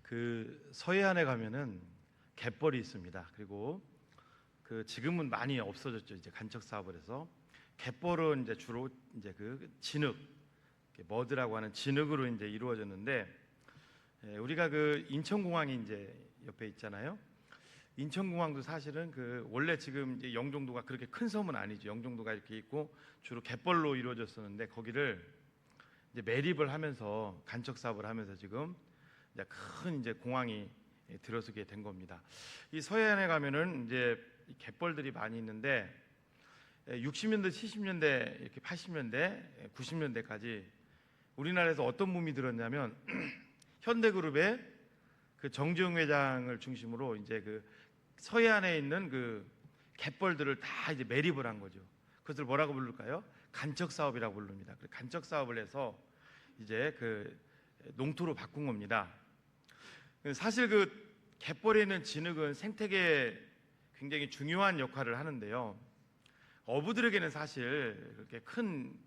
그 서해안에 가면은 갯벌이 있습니다. 그리고 그 지금은 많이 없어졌죠. 이제 간척 사업을 해서 갯벌은 이제 주로 이제 그 진흙, 머드라고 하는 진흙으로 이제 이루어졌는데, 우리가 그 인천공항이 이제 옆에 있잖아요. 인천공항도 사실은 그 원래 지금 이제 영종도가 그렇게 큰 섬은 아니죠. 영종도가 이렇게 있고 주로 갯벌로 이루어졌었는데, 거기를 이제 매립을 하면서 간척 사업을 하면서 지금 이제 큰 이제 공항이 들어서게 된 겁니다. 이 서해안에 가면은 이제 갯벌들이 많이 있는데 60년대, 70년대, 이렇게 80년대, 90년대까지 우리나라에서 어떤 붐이 들었냐면 현대그룹의 그 정주영 회장을 중심으로 이제 그 서해안에 있는 그 갯벌들을 다 이제 매립을 한 거죠. 그것을 뭐라고 부를까요? 간척 사업이라고 부릅니다. 간척 사업을 해서 이제 그 농토로 바꾼 겁니다. 사실 그 갯벌에 있는 진흙은 생태계에 굉장히 중요한 역할을 하는데요. 어부들에게는 사실 그렇게 큰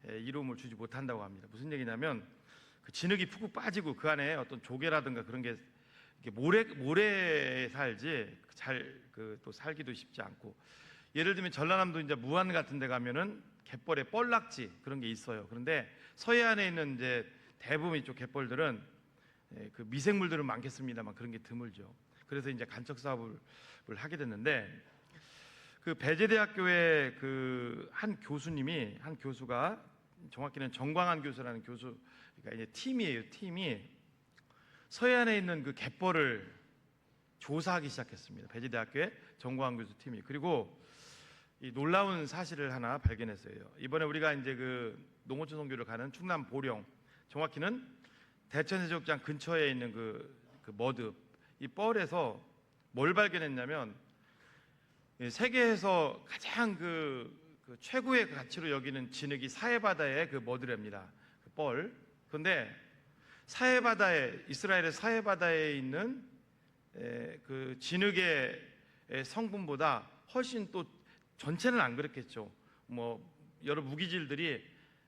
이로움을 주지 못한다고 합니다. 무슨 얘기냐면 그 진흙이 푹푹 빠지고 그 안에 어떤 조개라든가 그런 게 모래에 살지 잘 그 또 살기도 쉽지 않고, 예를 들면 전라남도 이제 무안 같은 데 가면은 갯벌에 뻘락지 그런 게 있어요. 그런데 서해안에 있는 이제 대부분 이쪽 갯벌들은 그 미생물들은 많겠습니다만 그런 게 드물죠. 그래서 이제 간척 사업을 하게 됐는데, 그 배재대학교의 그 한 교수가 정확히는 정광한 교수라는 교수가 이제 팀이 서해안에 있는 그 갯벌을 조사하기 시작했습니다. 배재대학교의 정광한 교수 팀이. 그리고 이 놀라운 사실을 하나 발견했어요. 이번에 우리가 이제 그 농어촌 선교를 가는 충남 보령, 정확히는 대천해수욕장 근처에 있는 그 머드, 이 뻘에서 뭘 발견했냐면 세계에서 가장 그 최고의 가치로 여기는 진흙이 사해바다의 그 머드랍니다. 그 뻘. 그런데 사해바다에, 이스라엘의 사해바다에 있는 그 진흙의 성분보다 훨씬, 또 전체는 안 그렇겠죠. 뭐 여러 무기질들이,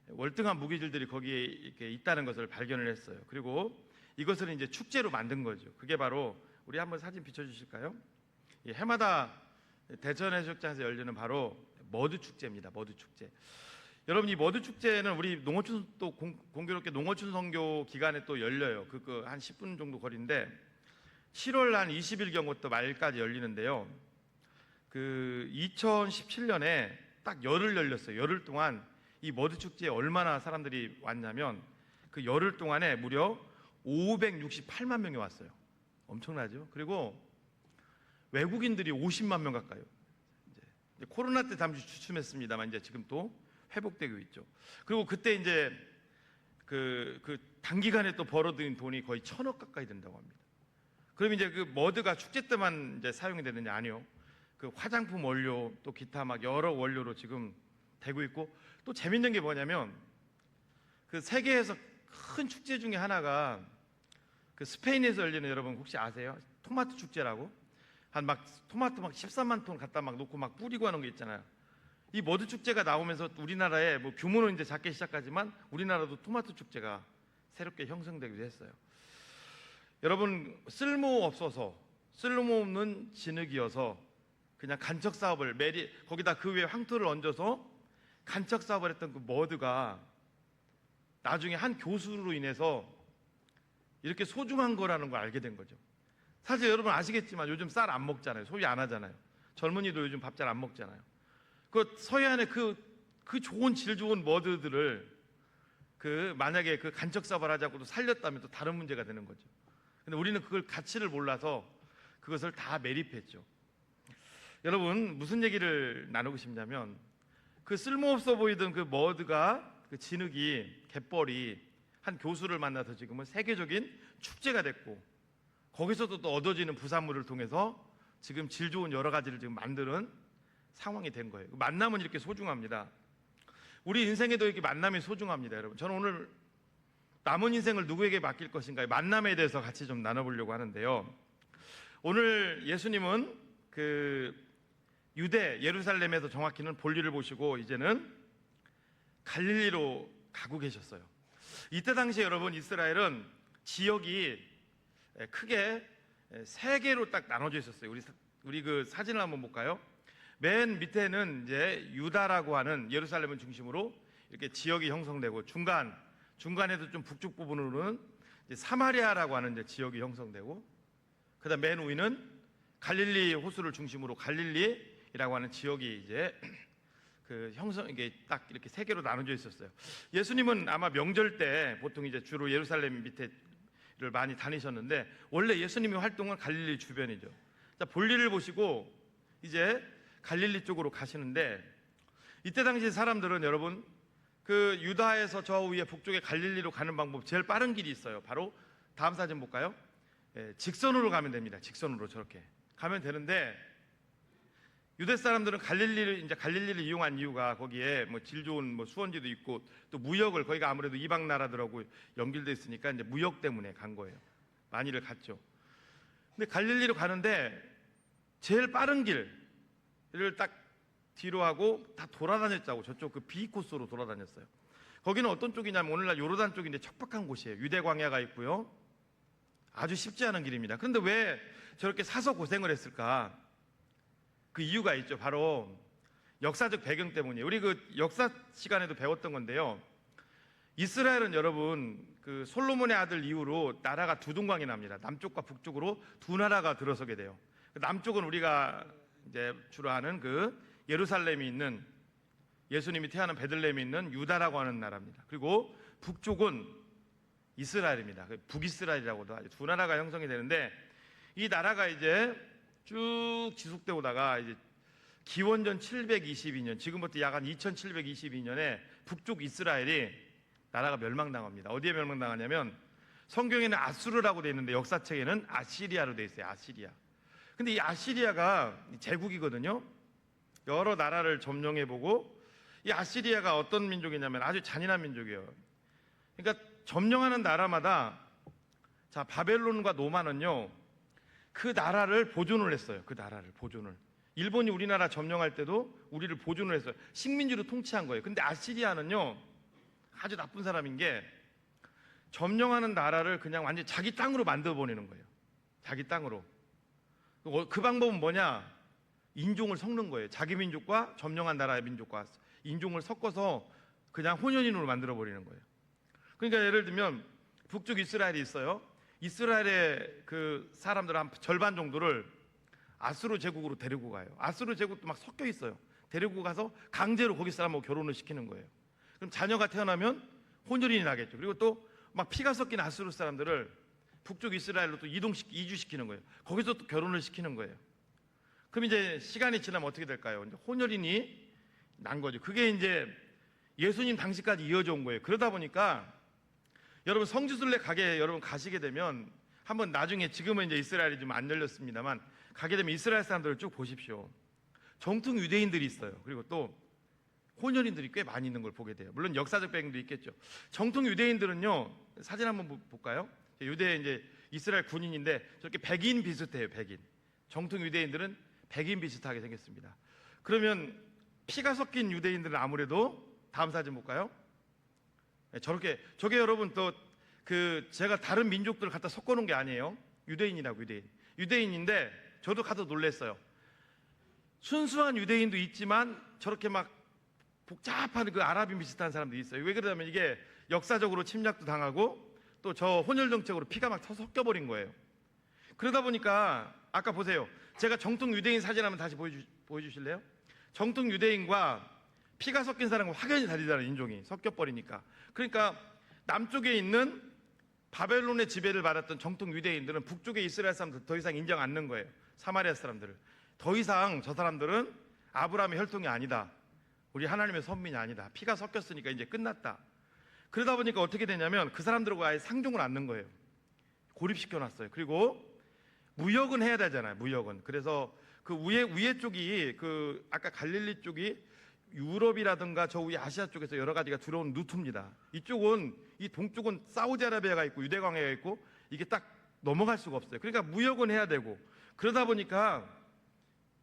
월등한 무기질들이 거기에 이렇게 있다는 것을 발견을 했어요. 그리고 이것을 이제 축제로 만든 거죠. 그게 바로, 우리 한번 사진 비춰주실까요? 해마다 대천해수욕장에서 열리는 바로 머드 축제입니다. 머드 축제. 여러분, 이 머드 축제는 우리 농어촌, 또 공교롭게 농어촌 선교 기간에 또 열려요. 한 10분 정도 거리인데 7월 한 20일경부터 말까지 열리는데요. 그 2017년에 딱 열흘 열렸어요. 열흘 동안 이 머드 축제에 얼마나 사람들이 왔냐면 그 열흘 동안에 무려 568만 명이 왔어요. 엄청나죠? 그리고 외국인들이 50만 명 가까이요. 이제 코로나 때 잠시 주춤했습니다만 이제 지금 또 회복되고 있죠. 그리고 그때 이제 그 단기간에 또 벌어들인 돈이 거의 1,000억 가까이 된다고 합니다. 그럼 이제 그 머드가 축제 때만 이제 사용이 되느냐? 아니요. 그 화장품 원료, 또 기타 막 여러 원료로 지금 되고 있고, 또 재밌는 게 뭐냐면 그 세계에서 큰 축제 중에 하나가 그 스페인에서 열리는, 여러분 혹시 아세요? 토마토 축제라고? 토마토 막 13만 톤 갖다 막 놓고 막 뿌리고 하는 게 있잖아요. 이 머드 축제가 나오면서 우리나라에 뭐 규모는 이제 작게 시작하지만 우리나라도 토마토 축제가 새롭게 형성되기도 했어요. 여러분, 쓸모없는 진흙이어서 그냥 간척 사업을 거기다 그 위에 황토를 얹어서 간척 사업을 했던 그 머드가 나중에 한 교수로 인해서 이렇게 소중한 거라는 걸 알게 된 거죠. 사실 여러분 아시겠지만 요즘 쌀 안 먹잖아요. 소비 안 하잖아요. 젊은이도 요즘 밥 잘 안 먹잖아요. 그 서해안에 그 좋은 질 좋은 머드들을 만약에 그 간척 사업을 하자고도 살렸다면 또 다른 문제가 되는 거죠. 근데 우리는 그걸 가치를 몰라서 그것을 다 매립했죠. 여러분, 무슨 얘기를 나누고 싶냐면 그 쓸모없어 보이던 그 머드가, 그 진흙이, 갯벌이 한 교수를 만나서 지금은 세계적인 축제가 됐고, 거기서도 또 얻어지는 부산물을 통해서 지금 질 좋은 여러 가지를 지금 만드는 상황이 된 거예요. 만남은 이렇게 소중합니다. 우리 인생에도 이렇게 만남이 소중합니다, 여러분. 저는 오늘 남은 인생을 누구에게 맡길 것인가의 만남에 대해서 같이 좀 나눠보려고 하는데요. 오늘 예수님은 그 유대 예루살렘에서 정확히는 볼일을 보시고 이제는 갈릴리로 가고 계셨어요. 이때 당시에 여러분, 이스라엘은 지역이 크게 세 개로 딱 나눠져 있었어요. 우리 그 사진을 한번 볼까요? 맨 밑에는 이제 유다라고 하는 예루살렘을 중심으로 이렇게 지역이 형성되고 중간에도 좀 북쪽 부분으로는 이제 사마리아라고 하는 이제 지역이 형성되고, 그다음 맨 위는 갈릴리 호수를 중심으로 갈릴리라고 하는 지역이 이제 이게 딱 이렇게 세 개로 나눠져 있었어요. 예수님은 아마 명절 때 보통 이제 주로 예루살렘 밑에를 많이 다니셨는데, 원래 예수님의 활동은 갈릴리 주변이죠. 자, 볼일을 보시고 이제 갈릴리 쪽으로 가시는데, 이때 당시 사람들은 여러분 그 유다에서 저 위에 북쪽에 갈릴리로 가는 방법, 제일 빠른 길이 있어요. 바로 다음 사진 볼까요? 직선으로 가면 됩니다. 직선으로 저렇게 가면 되는데, 유대 사람들은 갈릴리를 이용한 이유가 거기에 뭐 질 좋은 뭐 수원지도 있고 또 무역을, 거기가 아무래도 이방 나라들하고 연결돼 있으니까 이제 무역 때문에 간 거예요. 많이를 갔죠. 근데 갈릴리로 가는데 제일 빠른 길을 딱 뒤로 하고 다 돌아다녔자고, 저쪽 그 B 코스로 돌아다녔어요. 거기는 어떤 쪽이냐면 오늘날 요르단 쪽인데 척박한 곳이에요. 유대 광야가 있고요. 아주 쉽지 않은 길입니다. 그런데 왜 저렇게 사서 고생을 했을까? 그 이유가 있죠. 바로 역사적 배경 때문이에요. 우리 그 역사 시간에도 배웠던 건데요. 이스라엘은 여러분 그 솔로몬의 아들 이후로 나라가 두 동강이 납니다. 남쪽과 북쪽으로 두 나라가 들어서게 돼요. 남쪽은 우리가 이제 주로 아는 그 예루살렘이 있는, 예수님이 태어난 베들레헴이 있는 유다라고 하는 나라입니다. 그리고 북쪽은 이스라엘입니다. 북이스라엘이라고도 하죠. 두 나라가 형성이 되는데, 이 나라가 이제 쭉 지속되어 오다가 이제 기원전 722년, 지금부터 약 한 2722년에 북쪽 이스라엘이 나라가 멸망당합니다. 어디에 멸망당하냐면 성경에는 아수르라고 되어 있는데 역사책에는 아시리아로 되어 있어요. 아시리아. 근데 이 아시리아가 제국이거든요. 여러 나라를 점령해보고, 이 아시리아가 어떤 민족이냐면 아주 잔인한 민족이에요. 그러니까 점령하는 나라마다, 자, 바벨론과 노마는요 그 나라를 보존을 했어요. 그 나라를 보존을. 일본이 우리나라 점령할 때도 우리를 보존을 했어요. 식민지로 통치한 거예요. 근데 아시리아는요 아주 나쁜 사람인 게, 점령하는 나라를 그냥 완전히 자기 땅으로 만들어 버리는 거예요. 자기 땅으로. 그 방법은 뭐냐? 인종을 섞는 거예요. 자기 민족과 점령한 나라의 민족과 인종을 섞어서 그냥 혼연인으로 만들어 버리는 거예요. 그러니까 예를 들면 북쪽 이스라엘이 있어요. 이스라엘의 그 사람들 한 절반 정도를 아수르 제국으로 데리고 가요. 아수르 제국도 막 섞여 있어요. 데리고 가서 강제로 거기 사람하고 결혼을 시키는 거예요. 그럼 자녀가 태어나면 혼혈인이 나겠죠. 그리고 또 막 피가 섞인 아수르 사람들을 북쪽 이스라엘로 또 이주시키는 거예요. 거기서 또 결혼을 시키는 거예요. 그럼 이제 시간이 지나면 어떻게 될까요? 이제 혼혈인이 난 거죠. 그게 이제 예수님 당시까지 이어져 온 거예요. 그러다 보니까 여러분 성지순례 여러분 가시게 되면 한번 나중에, 지금은 이제 이스라엘이 좀 안 열렸습니다만 가게 되면 이스라엘 사람들을 쭉 보십시오. 정통 유대인들이 있어요. 그리고 또 혼혈인들이 꽤 많이 있는 걸 보게 돼요. 물론 역사적 배경도 있겠죠. 정통 유대인들은요, 사진 한번 볼까요? 유대 이제 이스라엘 군인인데 저렇게 백인 비슷해요. 백인. 정통 유대인들은 백인 비슷하게 생겼습니다. 그러면 피가 섞인 유대인들은 아무래도, 다음 사진 볼까요? 저렇게, 저게 여러분 또 그 제가 다른 민족들을 갖다 섞어 놓은 게 아니에요. 유대인이라고, 유대인인데 저도 가서 놀랐어요. 순수한 유대인도 있지만 저렇게 막 복잡한 그 아랍인 비슷한 사람도 있어요. 왜 그러냐면 이게 역사적으로 침략도 당하고 또 저 혼혈 정책으로 피가 막 섞여 버린 거예요. 그러다 보니까 아까 보세요. 제가 정통 유대인 사진 한번 다시 보여주실래요? 정통 유대인과 피가 섞인 사람과 확연히 다르잖아요. 인종이 섞여 버리니까. 그러니까 남쪽에 있는 바벨론의 지배를 받았던 정통 유대인들은 북쪽의 이스라엘 사람들 더 이상 인정 않는 거예요. 사마리아 사람들을. 더 이상 저 사람들은 아브라함의 혈통이 아니다. 우리 하나님의 선민이 아니다. 피가 섞였으니까 이제 끝났다. 그러다 보니까 어떻게 되냐면 그 사람들하고 아예 상종을 않는 거예요. 고립시켜 놨어요. 그리고 무역은 해야 되잖아요. 무역은. 그래서 그 위에 쪽이 그 아까 갈릴리 쪽이 유럽이라든가 저 위에 아시아 쪽에서 여러 가지가 들어온 루트입니다. 이쪽은, 이 동쪽은 사우디아라비아가 있고 유대광야가 있고 이게 딱 넘어갈 수가 없어요. 그러니까 무역은 해야 되고, 그러다 보니까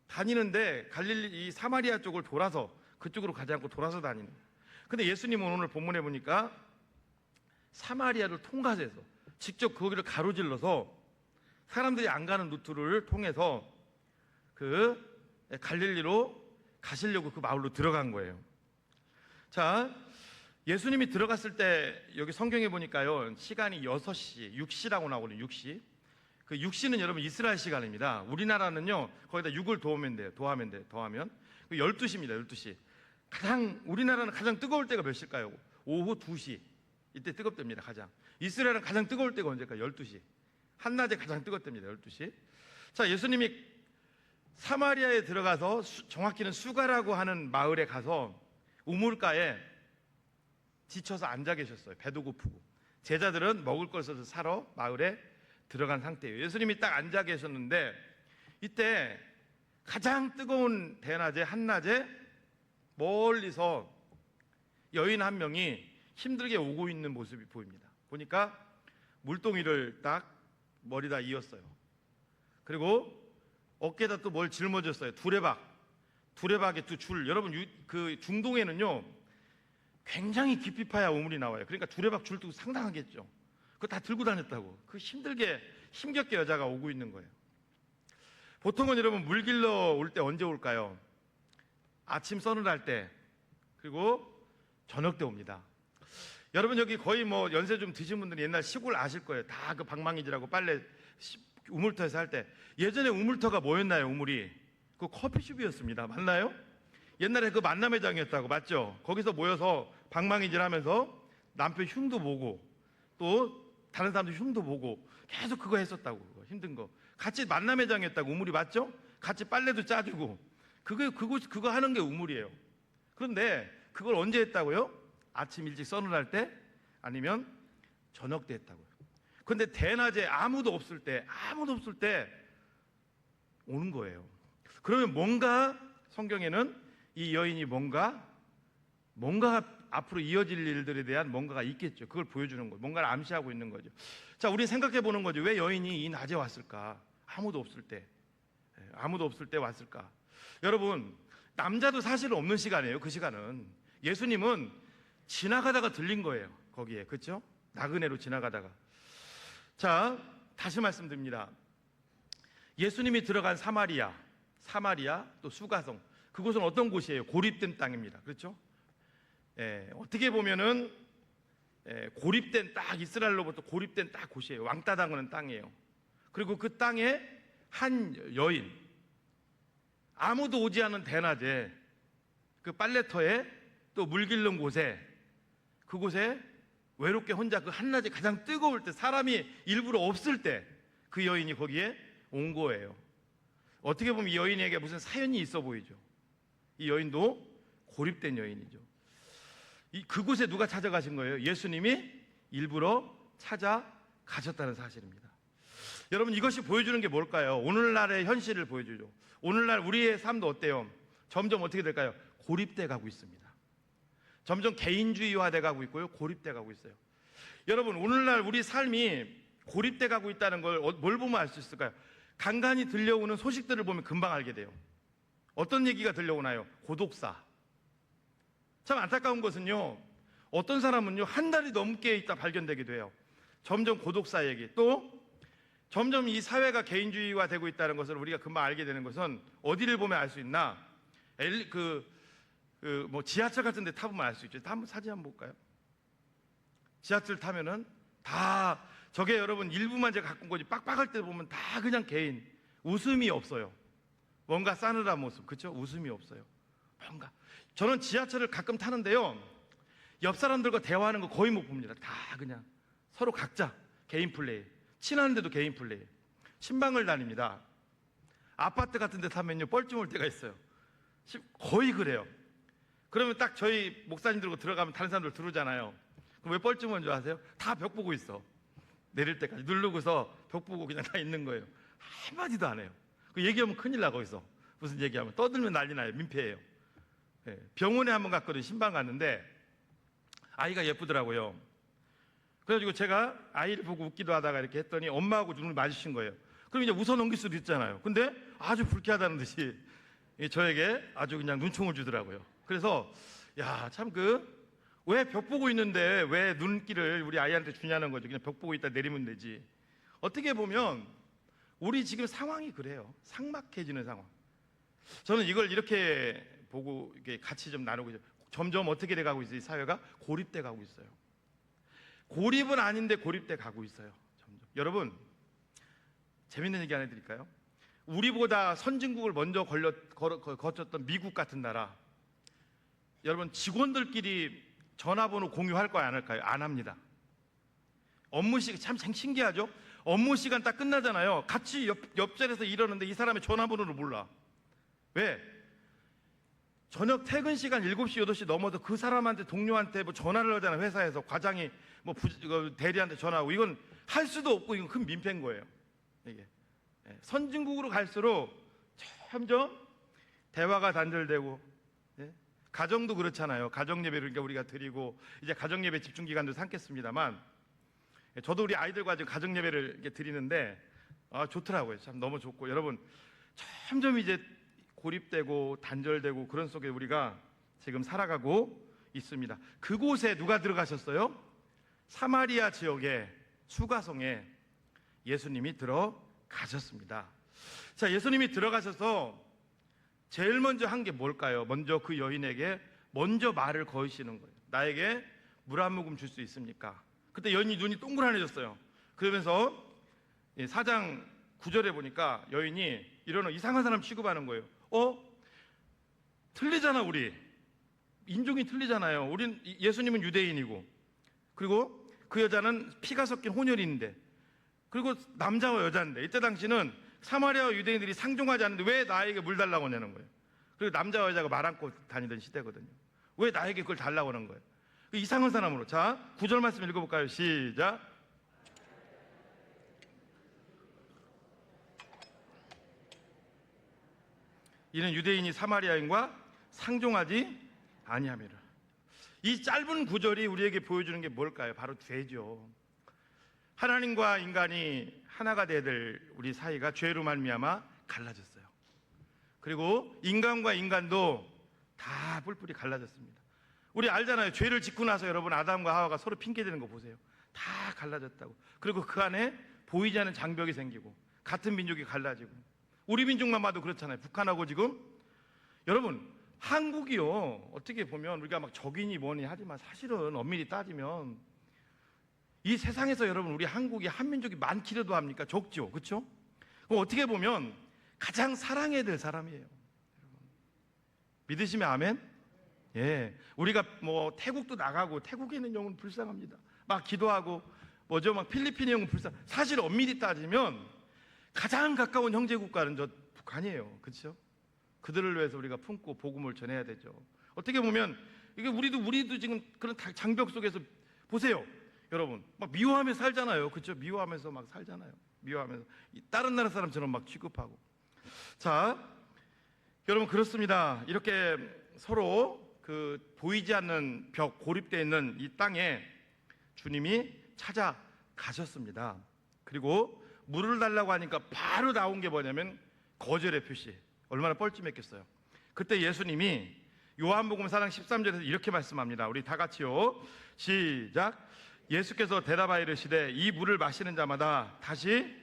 다니는데 갈릴리 이 사마리아 쪽을 돌아서, 그쪽으로 가지 않고 돌아서 다니는. 근데 예수님은 오늘 본문에 보니까 사마리아를 통과해서 직접 거기를 가로질러서 사람들이 안 가는 루트를 통해서 그 갈릴리로 가시려고 그 마을로 들어간 거예요. 자, 예수님이 들어갔을 때 여기 성경에 보니까요, 시간이 6시, 6시라고 나오거든요. 6시. 그 6시는 여러분 이스라엘 시간입니다. 우리나라는요, 거기다 6을 더하면 12시입니다. 12시. 우리나라는 가장 뜨거울 때가 몇 시일까요? 오후 2시. 이때 뜨겁답니다. 가장. 이스라엘은 가장 뜨거울 때가 언제일까요? 12시. 한낮에 가장 뜨겁답니다. 12시. 자, 예수님이 사마리아에 들어가서 정확히는 수가라고 하는 마을에 가서 우물가에 지쳐서 앉아 계셨어요. 배도 고프고. 제자들은 먹을 것을 사러 마을에 들어간 상태예요. 예수님이 딱 앉아 계셨는데 이때 가장 뜨거운 대낮에 한낮에 멀리서 여인 한 명이 힘들게 오고 있는 모습이 보입니다. 보니까 물동이를 딱 머리다 이었어요. 그리고 어깨에다 또 뭘 짊어졌어요. 두레박에 두 줄. 여러분 그 중동에는요 굉장히 깊이 파야 우물이 나와요. 그러니까 두레박 줄 두고 상당하겠죠. 그거 다 들고 다녔다고. 그 힘겹게 여자가 오고 있는 거예요. 보통은 여러분 물 길러 올 때 언제 올까요? 아침 서늘할 때, 그리고 저녁 때 옵니다. 여러분 여기 거의 뭐 연세 좀 드신 분들은 옛날 시골 아실 거예요. 다 그 방망이질하고 빨래 우물터에서 할 때. 예전에 우물터가 뭐였나요? 우물이 그 커피숍이었습니다. 맞나요? 옛날에 그 만남회장이었다고. 맞죠? 거기서 모여서 방망이질하면서 남편 흉도 보고 또 다른 사람들 흉도 보고 계속 그거 했었다고. 그거 힘든 거 같이 만남회장이었다고. 우물이. 맞죠? 같이 빨래도 짜주고 그거 하는 게 우물이에요. 그런데 그걸 언제 했다고요? 아침 일찍 서늘할 때 아니면 저녁 때 했다고요. 그런데 대낮에 아무도 없을 때 오는 거예요. 그러면 뭔가 성경에는 이 여인이 뭔가 앞으로 이어질 일들에 대한 뭔가가 있겠죠. 그걸 보여주는 거예요. 뭔가를 암시하고 있는 거죠. 자, 우리 생각해 보는 거죠. 왜 여인이 이 낮에 왔을까? 아무도 없을 때 왔을까? 여러분, 남자도 사실은 없는 시간이에요. 그 시간은. 예수님은 지나가다가 들린 거예요. 거기에. 그렇죠? 나그네로 지나가다가. 자, 다시 말씀드립니다. 예수님이 들어간 사마리아 또 수가성, 그곳은 어떤 곳이에요? 고립된 땅입니다. 그렇죠? 어떻게 보면은 고립된 딱 이스라엘로부터 고립된 딱 곳이에요. 왕따 당하는 땅이에요. 그리고 그 땅에 한 여인, 아무도 오지 않은 대낮에 그 빨래터에 또 물 길른 곳에, 그곳에 외롭게 혼자 그 한낮에 가장 뜨거울 때, 사람이 일부러 없을 때 그 여인이 거기에 온 거예요. 어떻게 보면 이 여인에게 무슨 사연이 있어 보이죠. 이 여인도 고립된 여인이죠. 그곳에 누가 찾아가신 거예요? 예수님이 일부러 찾아가셨다는 사실입니다. 여러분, 이것이 보여주는 게 뭘까요? 오늘날의 현실을 보여주죠. 오늘날 우리의 삶도 어때요? 점점 어떻게 될까요? 고립돼 가고 있습니다. 점점 개인주의화돼 가고 있고요, 고립돼 가고 있어요. 여러분, 오늘날 우리 삶이 고립돼 가고 있다는 걸 뭘 보면 알 수 있을까요? 간간히 들려오는 소식들을 보면 금방 알게 돼요. 어떤 얘기가 들려오나요? 고독사. 참 안타까운 것은요, 어떤 사람은요 한 달이 넘게 있다 발견되기도 해요. 점점 고독사 얘기. 또 점점 이 사회가 개인주의화 되고 있다는 것을 우리가 금방 알게 되는 것은 어디를 보면 알 수 있나? 뭐 지하철 같은 데 타보면 알 수 있죠. 한번 사진 한번 볼까요? 지하철 타면은 다 저게 여러분 일부만 제가 갖고 온 거지, 빡빡할 때 보면 다 그냥 개인, 웃음이 없어요. 뭔가 싸늘한 모습. 그렇죠? 웃음이 없어요. 뭔가. 저는 지하철을 가끔 타는데요, 옆 사람들과 대화하는 거 거의 못 봅니다. 다 그냥 서로 각자 개인 플레이. 친한데도 개인 플레이. 신방을 다닙니다. 아파트 같은 데 타면요 뻘쭘 올 때가 있어요. 거의 그래요. 그러면 딱 저희 목사님 들고 들어가면 다른 사람들 들어오잖아요. 그럼 왜 뻘쭘 온 줄 아세요? 다 벽 보고 있어. 내릴 때까지 누르고서 벽 보고 그냥 다 있는 거예요. 한마디도 안 해요. 그 얘기하면 큰일 나. 거기서 무슨 얘기하면 떠들면 난리 나요. 민폐예요. 병원에 한번 갔거든요. 신방 갔는데 아이가 예쁘더라고요. 그래가지고 제가 아이를 보고 웃기도 하다가 이렇게 했더니 엄마하고 눈을 마주친 거예요. 그럼 이제 웃어 넘길 수도 있잖아요. 근데 아주 불쾌하다는 듯이 저에게 아주 그냥 눈총을 주더라고요. 그래서 야, 참 왜 벽 보고 있는데 왜 눈길을 우리 아이한테 주냐는 거죠. 그냥 벽 보고 있다 내리면 되지. 어떻게 보면 우리 지금 상황이 그래요. 삭막해지는 상황. 저는 이걸 이렇게 보고 이렇게 같이 좀 나누고 있어요. 점점 어떻게 돼가고 있어요? 이 사회가 고립돼 가고 있어요. 고립은 아닌데 고립돼 가고 있어요. 점점. 여러분, 재밌는 얘기 하나 해드릴까요? 우리보다 선진국을 먼저 거쳤던 미국 같은 나라, 여러분 직원들끼리 전화번호 공유할 거야 안 할까요? 안 합니다. 업무 시간 참 신기하죠? 업무 시간 딱 끝나잖아요. 같이 옆자리에서 일하는데 이 사람의 전화번호를 몰라. 왜? 저녁 퇴근 시간 7시, 8시 넘어도 그 사람한테, 동료한테 뭐 전화를 하잖아요. 회사에서 과장이 뭐 대리한테 전화하고, 이건 할 수도 없고 이건 큰 민폐인 거예요. 이게 선진국으로 갈수록 점점 대화가 단절되고, 가정도 그렇잖아요. 가정 예배를 우리가 드리고 이제 가정 예배 집중 기간도 삼겠습니다만, 저도 우리 아이들과 지금 가정 예배를 이렇게 드리는데 좋더라고요. 참 너무 좋고, 여러분 점점 이제 고립되고 단절되고 그런 속에 우리가 지금 살아가고 있습니다. 그곳에 누가 들어가셨어요? 사마리아 지역의 수가성에 예수님이 들어가셨습니다. 자, 예수님이 들어가셔서 제일 먼저 한 게 뭘까요? 먼저 그 여인에게 먼저 말을 거시는 거예요. 나에게 물 한 모금 줄 수 있습니까? 그때 여인이 눈이 동그라내졌어요. 그러면서 4장 9절에 보니까 여인이 이러는 이상한 사람 취급하는 거예요. 틀리잖아. 우리 인종이 틀리잖아요. 우린 예수님은 유대인이고, 그리고 그 여자는 피가 섞인 혼혈인데, 그리고 남자와 여자인데, 이때 당시는 사마리아 유대인들이 상종하지 않는데 왜 나에게 물 달라고 하냐는 거예요. 그리고 남자와 여자가 말 안고 다니던 시대거든요. 왜 나에게 그걸 달라고 하는 거예요? 이상한 사람으로. 자, 9절 말씀 읽어볼까요? 시작. 이는 유대인이 사마리아인과 상종하지 아니하미라. 이 짧은 구절이 우리에게 보여주는 게 뭘까요? 바로 죄죠. 하나님과 인간이 하나가 되어야 될 우리 사이가 죄로 말미암아 갈라졌어요. 그리고 인간과 인간도 다 뿔뿔이 갈라졌습니다. 우리 알잖아요. 죄를 짓고 나서 여러분 아담과 하와가 서로 핑계대는 거 보세요. 다 갈라졌다고. 그리고 그 안에 보이지 않는 장벽이 생기고 같은 민족이 갈라지고, 우리 민족만 봐도 그렇잖아요. 북한하고 지금 여러분 한국이요, 어떻게 보면 우리가 막 적이니 뭐니 하지만 사실은 엄밀히 따지면 이 세상에서 여러분 우리 한국이 한민족이 많기라도 합니까? 적죠. 그렇죠? 그럼 어떻게 보면 가장 사랑해야 될 사람이에요. 믿으시면 아멘? 예. 우리가 뭐 태국도 나가고, 태국에 있는 영은 불쌍합니다. 막 기도하고 뭐죠? 막 필리핀의 영은 사실 엄밀히 따지면 가장 가까운 형제 국가는 저 북한이에요. 그렇죠? 그들을 위해서 우리가 품고 복음을 전해야 되죠. 어떻게 보면 이게 우리도 지금 그런 장벽 속에서 보세요. 여러분 막 미워하며 살잖아요. 그렇죠? 미워하면서 막 살잖아요. 미워하면서 다른 나라 사람처럼 막 취급하고. 자, 여러분 그렇습니다. 이렇게 서로 그 보이지 않는 벽, 고립되어 있는 이 땅에 주님이 찾아가셨습니다. 그리고 물을 달라고 하니까 바로 나온 게 뭐냐면 거절의 표시. 얼마나 뻘쭘했겠어요. 그때 예수님이 요한복음 4장 13절에서 이렇게 말씀합니다. 우리 다 같이요. 시작. 예수께서 대답하여 이르시되 이 물을 마시는 자마다 다시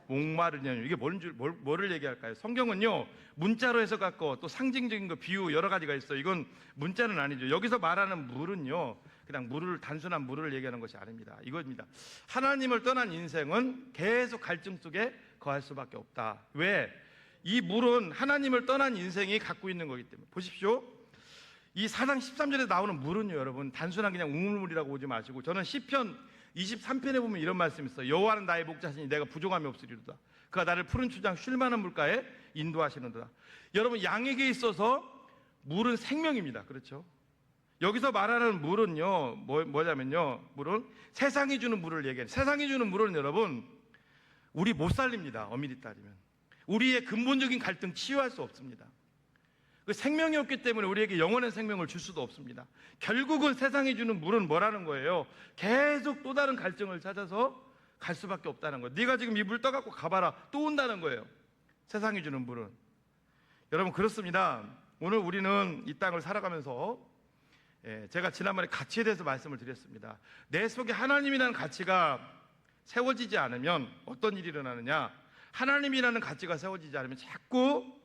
목마르냐니. 이게 뭐를 얘기할까요? 성경은요 문자로 해석하고 또 상징적인 거, 비유 여러 가지가 있어요. 이건 문자는 아니죠. 여기서 말하는 물은요 그냥 단순한 물을 얘기하는 것이 아닙니다. 이겁니다. 하나님을 떠난 인생은 계속 갈증 속에 거할 수밖에 없다. 왜? 이 물은 하나님을 떠난 인생이 갖고 있는 거기 때문에. 보십시오. 이 4장 13절에 나오는 물은요 여러분 단순한 그냥 우물물이라고 보지 마시고, 저는 시편 23편에 보면 이런 말씀이 있어요. 여호와는 나의 목자시니 내가 부족함이 없으리로다. 그가 나를 푸른 추장 쉴만한 물가에 인도하시는도다. 여러분 양에게 있어서 물은 생명입니다. 그렇죠? 여기서 말하는 물은요 뭐냐면요, 물은 세상이 주는 물을 얘기해요. 세상이 주는 물은 여러분 우리 못 살립니다. 엄밀히 따지면 우리의 근본적인 갈등 치유할 수 없습니다. 그 생명이 없기 때문에 우리에게 영원한 생명을 줄 수도 없습니다. 결국은 세상이 주는 물은 뭐라는 거예요? 계속 또 다른 갈증을 찾아서 갈 수밖에 없다는 거예요. 네가 지금 이 물 떠갖고 가봐라, 또 온다는 거예요. 세상이 주는 물은. 여러분 그렇습니다. 오늘 우리는 이 땅을 살아가면서 제가 지난번에 가치에 대해서 말씀을 드렸습니다. 내 속에 하나님이라는 가치가 세워지지 않으면 어떤 일이 일어나느냐? 하나님이라는 가치가 세워지지 않으면 자꾸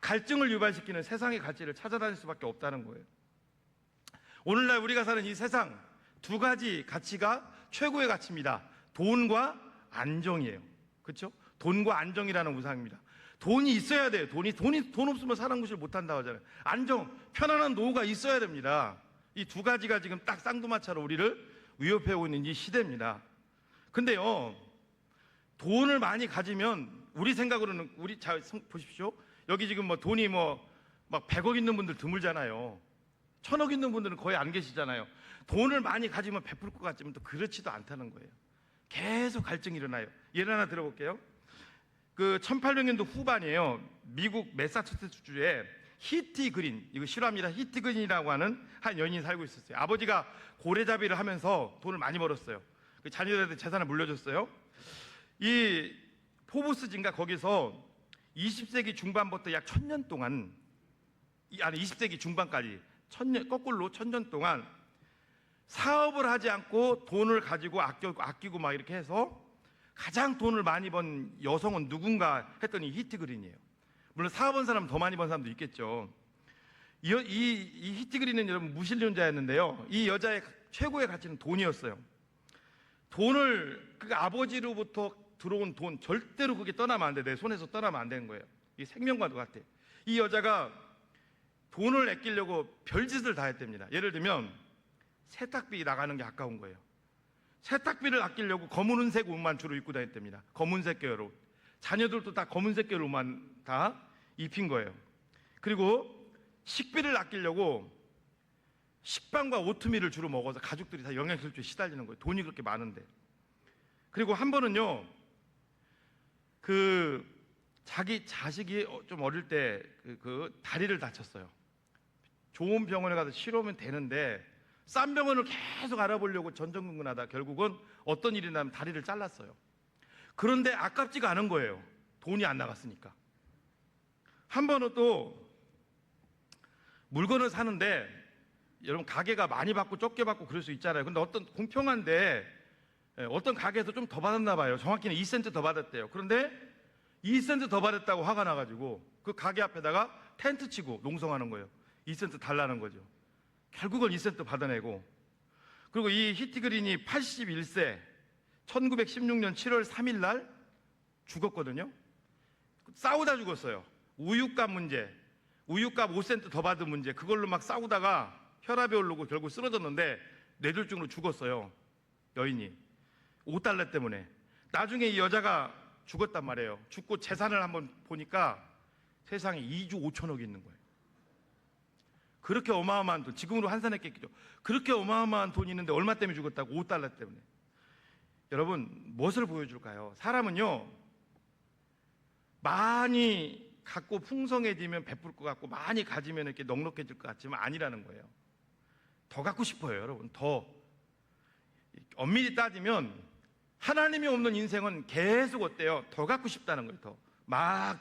갈증을 유발시키는 세상의 가치를 찾아다닐 수밖에 없다는 거예요. 오늘날 우리가 사는 이 세상, 두 가지 가치가 최고의 가치입니다. 돈과 안정이에요. 그렇죠? 돈과 안정이라는 우상입니다. 돈이 있어야 돼요. 돈 없으면 사람 구실 못한다고 하잖아요. 안정, 편안한 노후가 있어야 됩니다. 이 두 가지가 지금 딱 쌍두마차로 우리를 위협해오고 있는 이 시대입니다. 근데요, 돈을 많이 가지면 우리 생각으로는 자 보십시오. 여기 지금 뭐 돈이 막 100억 있는 분들 드물잖아요. 1000억 있는 분들은 거의 안 계시잖아요. 돈을 많이 가지면 베풀 것 같지만 또 그렇지도 않다는 거예요. 계속 갈증이 일어나요. 예를 하나 들어볼게요. 그 1800년도 후반이에요. 미국 매사추세츠주에 히티 그린, 이거 실화입니다. 히티 그린이라고 하는 한 여인이 살고 있었어요. 아버지가 고래잡이를 하면서 돈을 많이 벌었어요. 그 자녀들한테 재산을 물려줬어요. 이 포브스지인가 거기서 20세기 중반부터 약 1000년 동안, 아니 20세기 중반까지 거꾸로 1000년 동안 사업을 하지 않고 돈을 가지고 아끼고 막 이렇게 해서 가장 돈을 많이 번 여성은 누군가 했더니 히트 그린이에요. 물론 사업한 사람은 더 많이 번 사람도 있겠죠. 이 히트 그린은 여러분 무신론자였는데요. 이 여자의 최고의 가치는 돈이었어요. 돈을 그 아버지로부터 들어온 돈 절대로 그게 떠나면 안 돼. 내 손에서 떠나면 안 되는 거예요. 이게 생명과도 같아. 이 여자가 돈을 아끼려고 별짓을 다 했답니다. 예를 들면 세탁비 나가는 게 아까운 거예요. 세탁비를 아끼려고 검은색 옷만 주로 입고 다녔답니다. 검은색 계열 옷. 자녀들도 다 검은색 계열 옷만 다 입힌 거예요. 그리고 식비를 아끼려고 식빵과 오트밀을 주로 먹어서 가족들이 다 영양실조에 시달리는 거예요. 돈이 그렇게 많은데. 그리고 한 번은요, 그 자기 자식이 좀 어릴 때 그 다리를 다쳤어요. 좋은 병원에 가서 치료하면 되는데 싼 병원을 계속 알아보려고 전전긍긍하다 결국은 어떤 일이 나면 다리를 잘랐어요. 그런데 아깝지가 않은 거예요. 돈이 안 나갔으니까. 한 번은 또 물건을 사는데 여러분 가게가 많이 받고 적게 받고 그럴 수 있잖아요. 근데 어떤 공평한데 어떤 가게에서 좀 더 받았나 봐요. 정확히는 2센트 더 받았대요. 그런데 2센트 더 받았다고 화가 나가지고 그 가게 앞에다가 텐트 치고 농성하는 거예요. 2센트 달라는 거죠. 결국은 2센트 받아내고. 그리고 이 히티그린이 81세 1916년 7월 3일 날 죽었거든요. 싸우다 죽었어요. 우유값 문제, 우유값 5센트 더 받은 문제, 그걸로 막 싸우다가 혈압이 오르고 결국 쓰러졌는데 뇌졸중으로 죽었어요. 여인이 $5 때문에. 나중에 이 여자가 죽었단 말이에요. 죽고 재산을 한번 보니까 세상에 2조 5천억이 있는 거예요. 그렇게 어마어마한 돈, 지금으로 환산해 깼겠죠. 그렇게 어마어마한 돈이 있는데 얼마 때문에 죽었다고? $5 때문에. 여러분, 무엇을 보여줄까요? 사람은요, 많이 갖고 풍성해지면 베풀 것 같고 많이 가지면 이렇게 넉넉해질 것 같지만 아니라는 거예요. 더 갖고 싶어요, 여러분. 더 엄밀히 따지면 하나님이 없는 인생은 계속 어때요? 더 갖고 싶다는 거예요.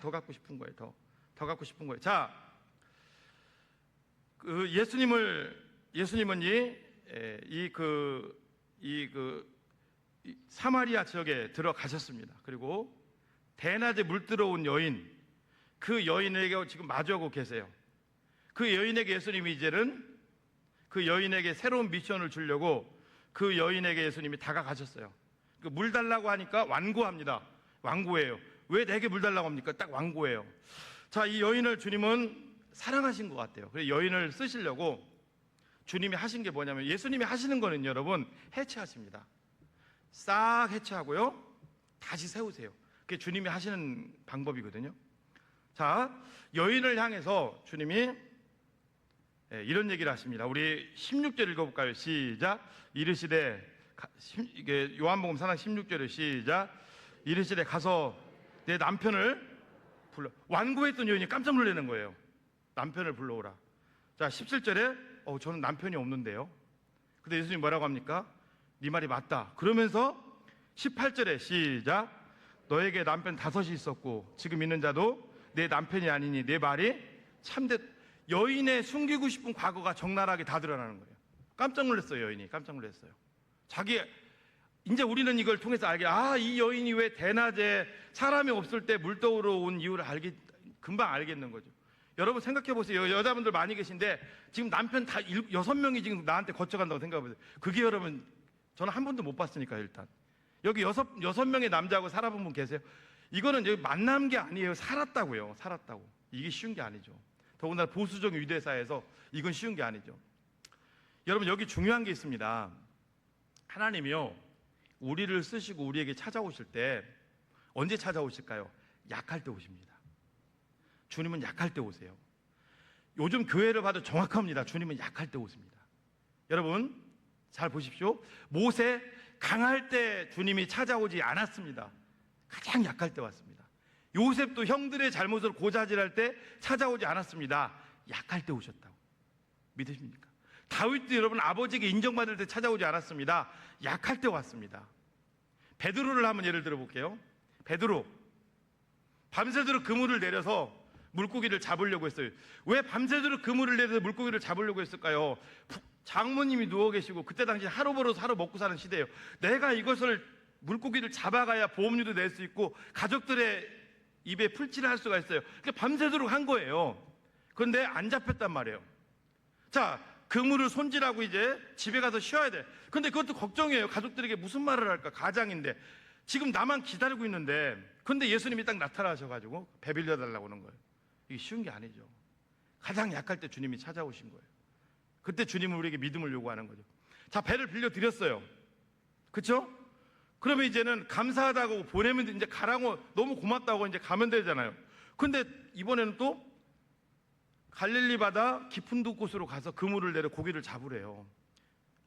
더 갖고 싶은 거예요. 더 갖고 싶은 거예요. 자, 예수님은 이 사마리아 지역에 들어가셨습니다. 그리고 대낮에 물 들어온 여인, 그 여인에게 지금 마주하고 계세요. 그 여인에게 예수님이 이제는 그 여인에게 새로운 미션을 주려고 그 여인에게 예수님이 다가가셨어요. 물 달라고 하니까 완고합니다. 완고해요. 왜 내게 물 달라고 합니까? 딱 완고해요. 자, 이 여인을 주님은 사랑하신 것 같아요. 그래서 여인을 쓰시려고 주님이 하신 게 뭐냐면, 예수님이 하시는 거는 여러분 해체하십니다. 싹 해체하고요, 다시 세우세요. 그게 주님이 하시는 방법이거든요. 자, 여인을 향해서 주님이 이런 얘기를 하십니다. 우리 16절 읽어볼까요? 시작. 이르시되, 이게 요한복음 4장 16절에 시작. 이르시되 가서 내 남편을 불러. 완고했던 여인이 깜짝 놀라는 거예요. 남편을 불러오라. 자, 17절에 저는 남편이 없는데요. 근데 예수님 뭐라고 합니까? 네 말이 맞다. 그러면서 18절에 시작. 너에게 남편 5이 있었고 지금 있는 자도 내 남편이 아니니 내 말이 참됐. 여인의 숨기고 싶은 과거가 적나라하게 다 드러나는 거예요. 깜짝 놀랐어요. 여인이 깜짝 놀랐어요. 자기 이제 우리는 이걸 통해서 알게, 이 여인이 왜 대낮에 사람이 없을 때 물더우러 온 이유를 금방 알겠는 거죠. 여러분 생각해 보세요. 여자분들 많이 계신데 지금 남편 다 6명이 지금 나한테 거쳐간다고 생각해 보세요. 그게 여러분, 저는 한 번도 못 봤으니까. 일단 여기 6명의 남자하고 살아본 분 계세요? 이거는 여기 만난 게 아니에요. 살았다고요. 살았다고. 이게 쉬운 게 아니죠. 더군다나 보수적 유대사에서 이건 쉬운 게 아니죠. 여러분, 여기 중요한 게 있습니다. 하나님이요, 우리를 쓰시고 우리에게 찾아오실 때 언제 찾아오실까요? 약할 때 오십니다. 주님은 약할 때 오세요. 요즘 교회를 봐도 정확합니다. 주님은 약할 때 오십니다. 여러분 잘 보십시오. 모세 강할 때 주님이 찾아오지 않았습니다. 가장 약할 때 왔습니다. 요셉도 형들의 잘못을 고자질할 때 찾아오지 않았습니다. 약할 때 오셨다고. 믿으십니까? 다윗도 여러분 아버지에게 인정받을 때 찾아오지 않았습니다. 약할 때 왔습니다. 베드로를 한번 예를 들어 볼게요. 베드로 밤새도록 그물을 내려서 물고기를 잡으려고 했어요. 왜 밤새도록 그물을 내려서 물고기를 잡으려고 했을까요? 장모님이 누워 계시고 그때 당시 하루 벌어서 하루 먹고 사는 시대예요. 내가 이것을 물고기를 잡아가야 보험료도 낼 수 있고 가족들의 입에 풀칠을 할 수가 있어요. 그러니까 밤새도록 한 거예요. 그런데 안 잡혔단 말이에요. 자, 그물을 손질하고 이제 집에 가서 쉬어야 돼. 근데 그것도 걱정이에요. 가족들에게 무슨 말을 할까? 가장인데 지금 나만 기다리고 있는데, 근데 예수님이 딱 나타나셔가지고 배 빌려달라고 하는 거예요. 이게 쉬운 게 아니죠. 가장 약할 때 주님이 찾아오신 거예요. 그때 주님은 우리에게 믿음을 요구하는 거죠. 자, 배를 빌려드렸어요. 그렇죠? 그러면 이제는 감사하다고 보내면 이제 가라고, 너무 고맙다고 이제 가면 되잖아요. 근데 이번에는 또 갈릴리 바다 깊은 곳으로 가서 그물을 내려 고기를 잡으래요.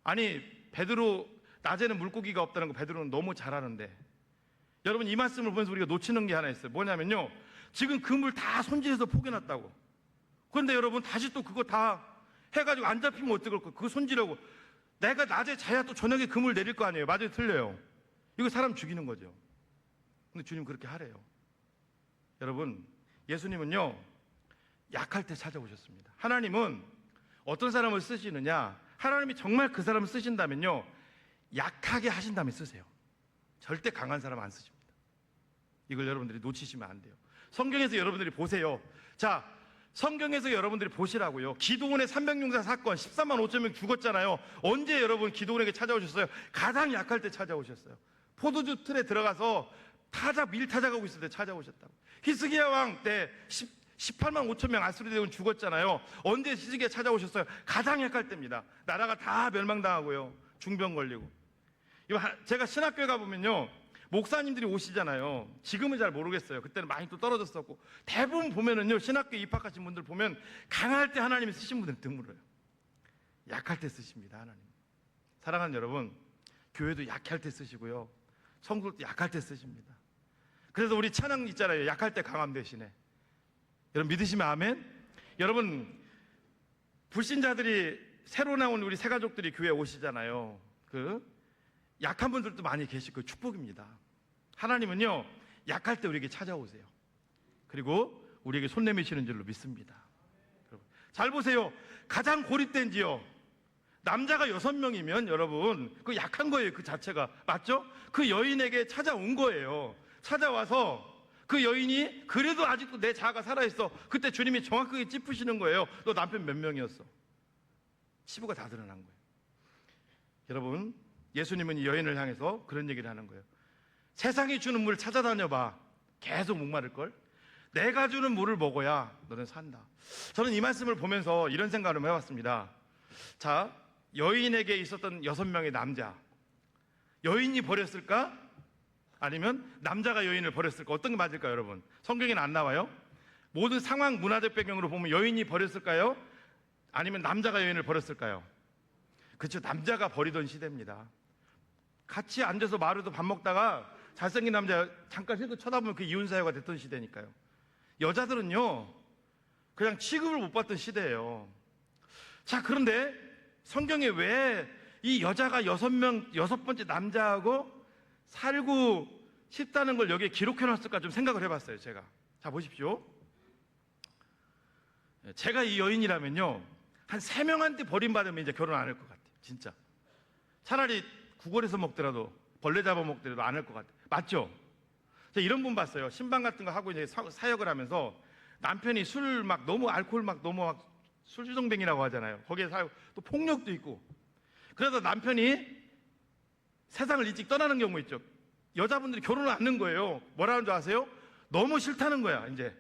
아니, 베드로 낮에는 물고기가 없다는 거 베드로는 너무 잘 아는데, 여러분 이 말씀을 보면서 우리가 놓치는 게 하나 있어요. 뭐냐면요, 지금 그물 다 손질해서 포개놨다고. 그런데 여러분 다시 또 그거 다 해가지고 안 잡히면 어떡할 거예요? 그거 손질하고 내가 낮에 자야 또 저녁에 그물 내릴 거 아니에요. 맞아요, 틀려요? 이거 사람 죽이는 거죠. 근데 주님 그렇게 하래요. 여러분, 예수님은요 약할 때 찾아오셨습니다. 하나님은 어떤 사람을 쓰시느냐, 하나님이 정말 그 사람을 쓰신다면요 약하게 하신 다음에 쓰세요. 절대 강한 사람 안 쓰십니다. 이걸 여러분들이 놓치시면 안 돼요. 성경에서 여러분들이 보세요. 자, 성경에서 여러분들이 보시라고요. 기도원의 300용사 사건, 14만 5천 명 죽었잖아요. 언제 여러분 기도원에게 찾아오셨어요? 가장 약할 때 찾아오셨어요. 포도주 틀에 들어가서 밀 타작하고 있을 때 찾아오셨다고. 히스기야 왕 때 18만 5천 명 아수르 대군 죽었잖아요. 언제 히스기야 찾아오셨어요? 가장 약할 때입니다. 나라가 다 멸망당하고요, 중병 걸리고. 제가 신학교에 가보면요 목사님들이 오시잖아요. 지금은 잘 모르겠어요. 그때는 많이 또 떨어졌었고, 대부분 보면은요 신학교에 입학하신 분들 보면 강할 때 하나님이 쓰신 분들 드물어요. 약할 때 쓰십니다, 하나님. 사랑하는 여러분, 교회도 약할 때 쓰시고요, 성도도 약할 때 쓰십니다. 그래서 우리 찬양 있잖아요. 약할 때 강함 대신에. 여러분 믿으시면 아멘. 여러분, 불신자들이 새로 나온 우리 새 가족들이 교회에 오시잖아요. 약한 분들도 많이 계실 거예요. 축복입니다. 하나님은요 약할 때 우리에게 찾아오세요. 그리고 우리에게 손 내미시는 줄로 믿습니다. 여러분, 잘 보세요. 가장 고립된지요 남자가 6명이면 여러분 그 약한 거예요. 그 자체가. 맞죠? 그 여인에게 찾아온 거예요. 찾아와서 그 여인이 그래도 아직도 내 자아가 살아있어. 그때 주님이 정확하게 짚으시는 거예요. 너 남편 몇 명이었어? 치부가 다 드러난 거예요. 여러분, 예수님은 이 여인을 향해서 그런 얘기를 하는 거예요. 세상이 주는 물을 찾아다녀봐. 계속 목마를걸? 내가 주는 물을 먹어야 너는 산다. 저는 이 말씀을 보면서 이런 생각을 해봤습니다. 자, 여인에게 있었던 6명의 남자, 여인이 버렸을까? 아니면 남자가 여인을 버렸을까? 어떤 게 맞을까요, 여러분? 성경에는 안 나와요. 모든 상황 문화적 배경으로 보면 여인이 버렸을까요? 아니면 남자가 여인을 버렸을까요? 그렇죠, 남자가 버리던 시대입니다. 같이 앉아서 마루도 밥 먹다가 잘생긴 남자 잠깐 힐끗 쳐다보면 그 이혼 사유가 됐던 시대니까요. 여자들은요 그냥 취급을 못 받던 시대예요. 자, 그런데 성경에 왜 이 여자가 6번째 남자하고 살고 싶다는 걸 여기에 기록해놨을까 좀 생각을 해봤어요, 제가. 자, 보십시오. 제가 이 여인이라면요 한 3명한테 버림받으면 이제 결혼 안 할 것 같아요, 진짜. 차라리 구걸해서 먹더라도 벌레 잡아먹더라도 안 할 것 같아. 맞죠? 제가 이런 분 봤어요. 신방 같은 거 하고 이제 사역을 하면서 남편이 술 막 너무 알코올 막 너무 막 술주정뱅이라고 하잖아요. 거기에 살고 또 폭력도 있고. 그래서 남편이 세상을 일찍 떠나는 경우 있죠. 여자분들이 결혼을 안 하는 거예요. 뭐라는 줄 아세요? 너무 싫다는 거야. 이제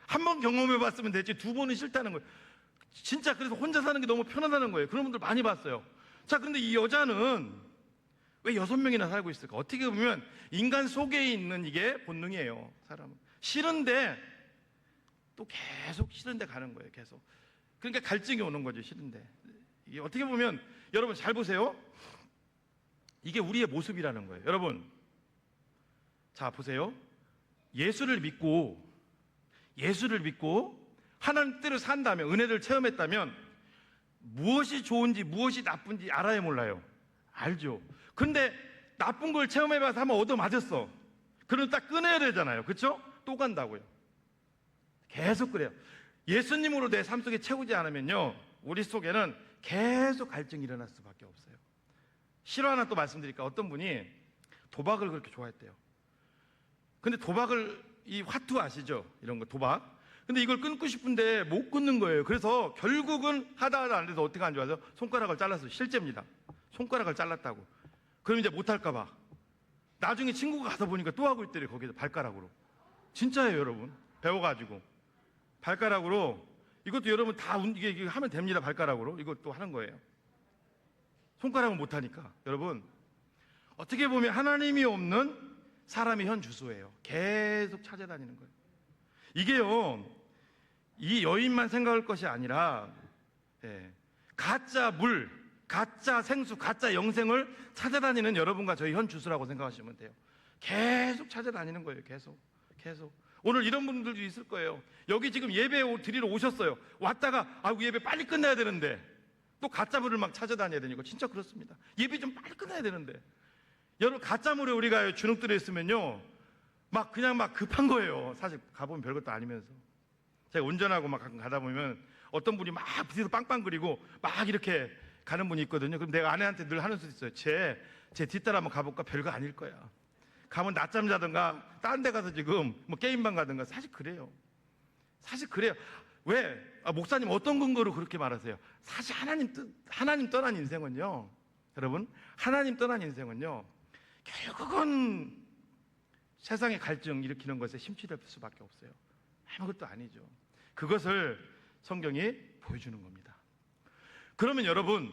한 번 경험해봤으면 됐지 두 번은 싫다는 거예요. 진짜 그래서 혼자 사는 게 너무 편하다는 거예요. 그런 분들 많이 봤어요. 자, 그런데 이 여자는 왜 6명이나 살고 있을까? 어떻게 보면 인간 속에 있는 이게 본능이에요. 사람은 싫은데 또 계속 싫은데 가는 거예요. 계속. 그러니까 갈증이 오는 거죠. 싫은데. 이게 어떻게 보면 여러분 잘 보세요. 이게 우리의 모습이라는 거예요. 여러분, 자 보세요. 예수를 믿고 하나님 뜻대로 산다면, 은혜를 체험했다면 무엇이 좋은지 무엇이 나쁜지 알아야 몰라요? 알죠. 근데 나쁜 걸 체험해봐서 한번 얻어맞았어. 그럼 딱 끊어야 되잖아요. 그렇죠? 또 간다고요. 계속 그래요. 예수님으로 내 삶 속에 채우지 않으면요, 우리 속에는 계속 갈증이 일어날 수밖에 없어요. 실화 하나 또 말씀드릴까? 어떤 분이 도박을 그렇게 좋아했대요. 근데 도박을, 이 화투 아시죠? 이런 거 도박. 근데 이걸 끊고 싶은데 못 끊는 거예요. 그래서 결국은 하다 안 돼서 어떻게 안 좋아서 손가락을 잘랐어요. 실제입니다. 손가락을 잘랐다고. 그럼 이제 못할까 봐. 나중에 친구가 가서 보니까 또 하고 있더래요. 거기서 발가락으로. 진짜예요, 여러분. 배워가지고 발가락으로. 이것도 여러분 다 이게 하면 됩니다. 발가락으로 이것도 하는 거예요. 손가락은 못하니까. 여러분, 어떻게 보면 하나님이 없는 사람의 현 주소예요. 계속 찾아다니는 거예요. 이게요, 이 여인만 생각할 것이 아니라 가짜 물, 가짜 생수, 가짜 영생을 찾아다니는 여러분과 저희 현 주소라고 생각하시면 돼요. 계속 찾아다니는 거예요. 계속. 오늘 이런 분들도 있을 거예요. 여기 지금 예배 드리러 오셨어요. 왔다가 예배 빨리 끝내야 되는데 또 가짜물을 막 찾아다녀야 되니까. 진짜 그렇습니다. 예배 좀 빨리 끝내야 되는데, 여러분 가짜물에 우리가 주눅들어 있으면요, 막 그냥 막 급한 거예요. 사실 가보면 별것도 아니면서. 제가 운전하고 막 가끔 가다 보면 어떤 분이 막 뒤에서 빵빵거리고 막 이렇게 가는 분이 있거든요. 그럼 내가 아내한테 늘 하는 소리 있어요. 제 뒤따라 한번 가볼까? 별거 아닐 거야. 가면 낮잠 자든가 다른 데 가서 지금 뭐 게임방 가든가. 사실 그래요. 왜? 목사님 어떤 근거로 그렇게 말하세요? 사실 하나님 떠난 인생은요, 여러분, 하나님 떠난 인생은요, 결국은 세상의 갈증 일으키는 것에 심취될 수밖에 없어요. 아무것도 아니죠. 그것을 성경이 보여주는 겁니다. 그러면 여러분,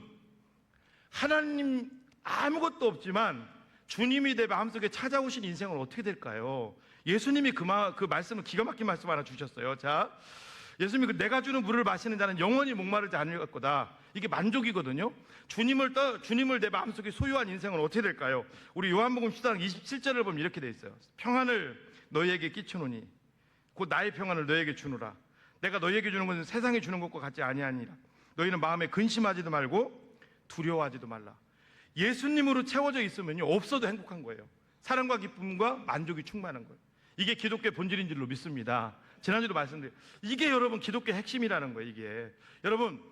하나님 아무것도 없지만 주님이 내 마음속에 찾아오신 인생은 어떻게 될까요? 예수님이 그 말씀을, 기가 막힌 말씀 하나 주셨어요. 자, 예수님이 내가 주는 물을 마시는 자는 영원히 목마르지 않을 거다. 이게 만족이거든요. 주님을 내 마음속에 소유한 인생은 어떻게 될까요? 우리 요한복음 10장 27절을 보면 이렇게 돼 있어요. 평안을 너희에게 끼치노니 곧 나의 평안을 너희에게 주노라. 내가 너희에게 주는 것은 세상에 주는 것과 같지 아니하니라. 너희는 마음에 근심하지도 말고 두려워하지도 말라. 예수님으로 채워져 있으면요, 없어도 행복한 거예요. 사랑과 기쁨과 만족이 충만한 거예요. 이게 기독교의 본질인 줄로 믿습니다. 지난주도 말씀드린, 이게 여러분 기독교의 핵심이라는 거예요. 이게 여러분,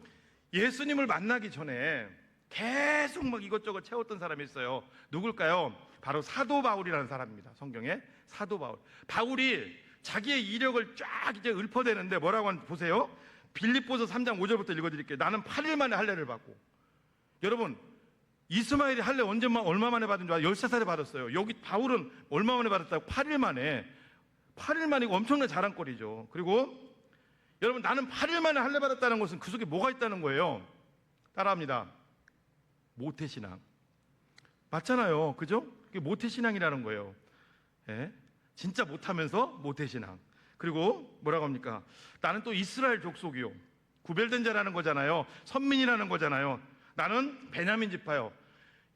예수님을 만나기 전에 계속 막 이것저것 채웠던 사람이 있어요. 누굴까요? 바로 사도 바울이라는 사람입니다. 성경에 사도 바울. 바울이 자기의 이력을 쫙 이제 읊어대는데 뭐라고 하는지 보세요. 빌립보서 3장 5절부터 읽어드릴게요. 나는 8일 만에 할례를 받고. 여러분, 이스마엘이 할례 얼마 만에 받은 줄 알아요? 13살에 받았어요. 여기 바울은 얼마 만에 받았다고? 8일 만에. 8일 만이고 엄청난 자랑거리죠. 그리고 여러분, 나는 8일 만에 할례 받았다는 것은 그 속에 뭐가 있다는 거예요? 따라합니다. 모태신앙. 맞잖아요. 그죠? 그게 모태신앙이라는 거예요. 진짜 못하면서 모태신앙. 그리고 뭐라고 합니까? 나는 또 이스라엘 족속이요, 구별된 자라는 거잖아요. 선민이라는 거잖아요. 나는 베냐민 지파요.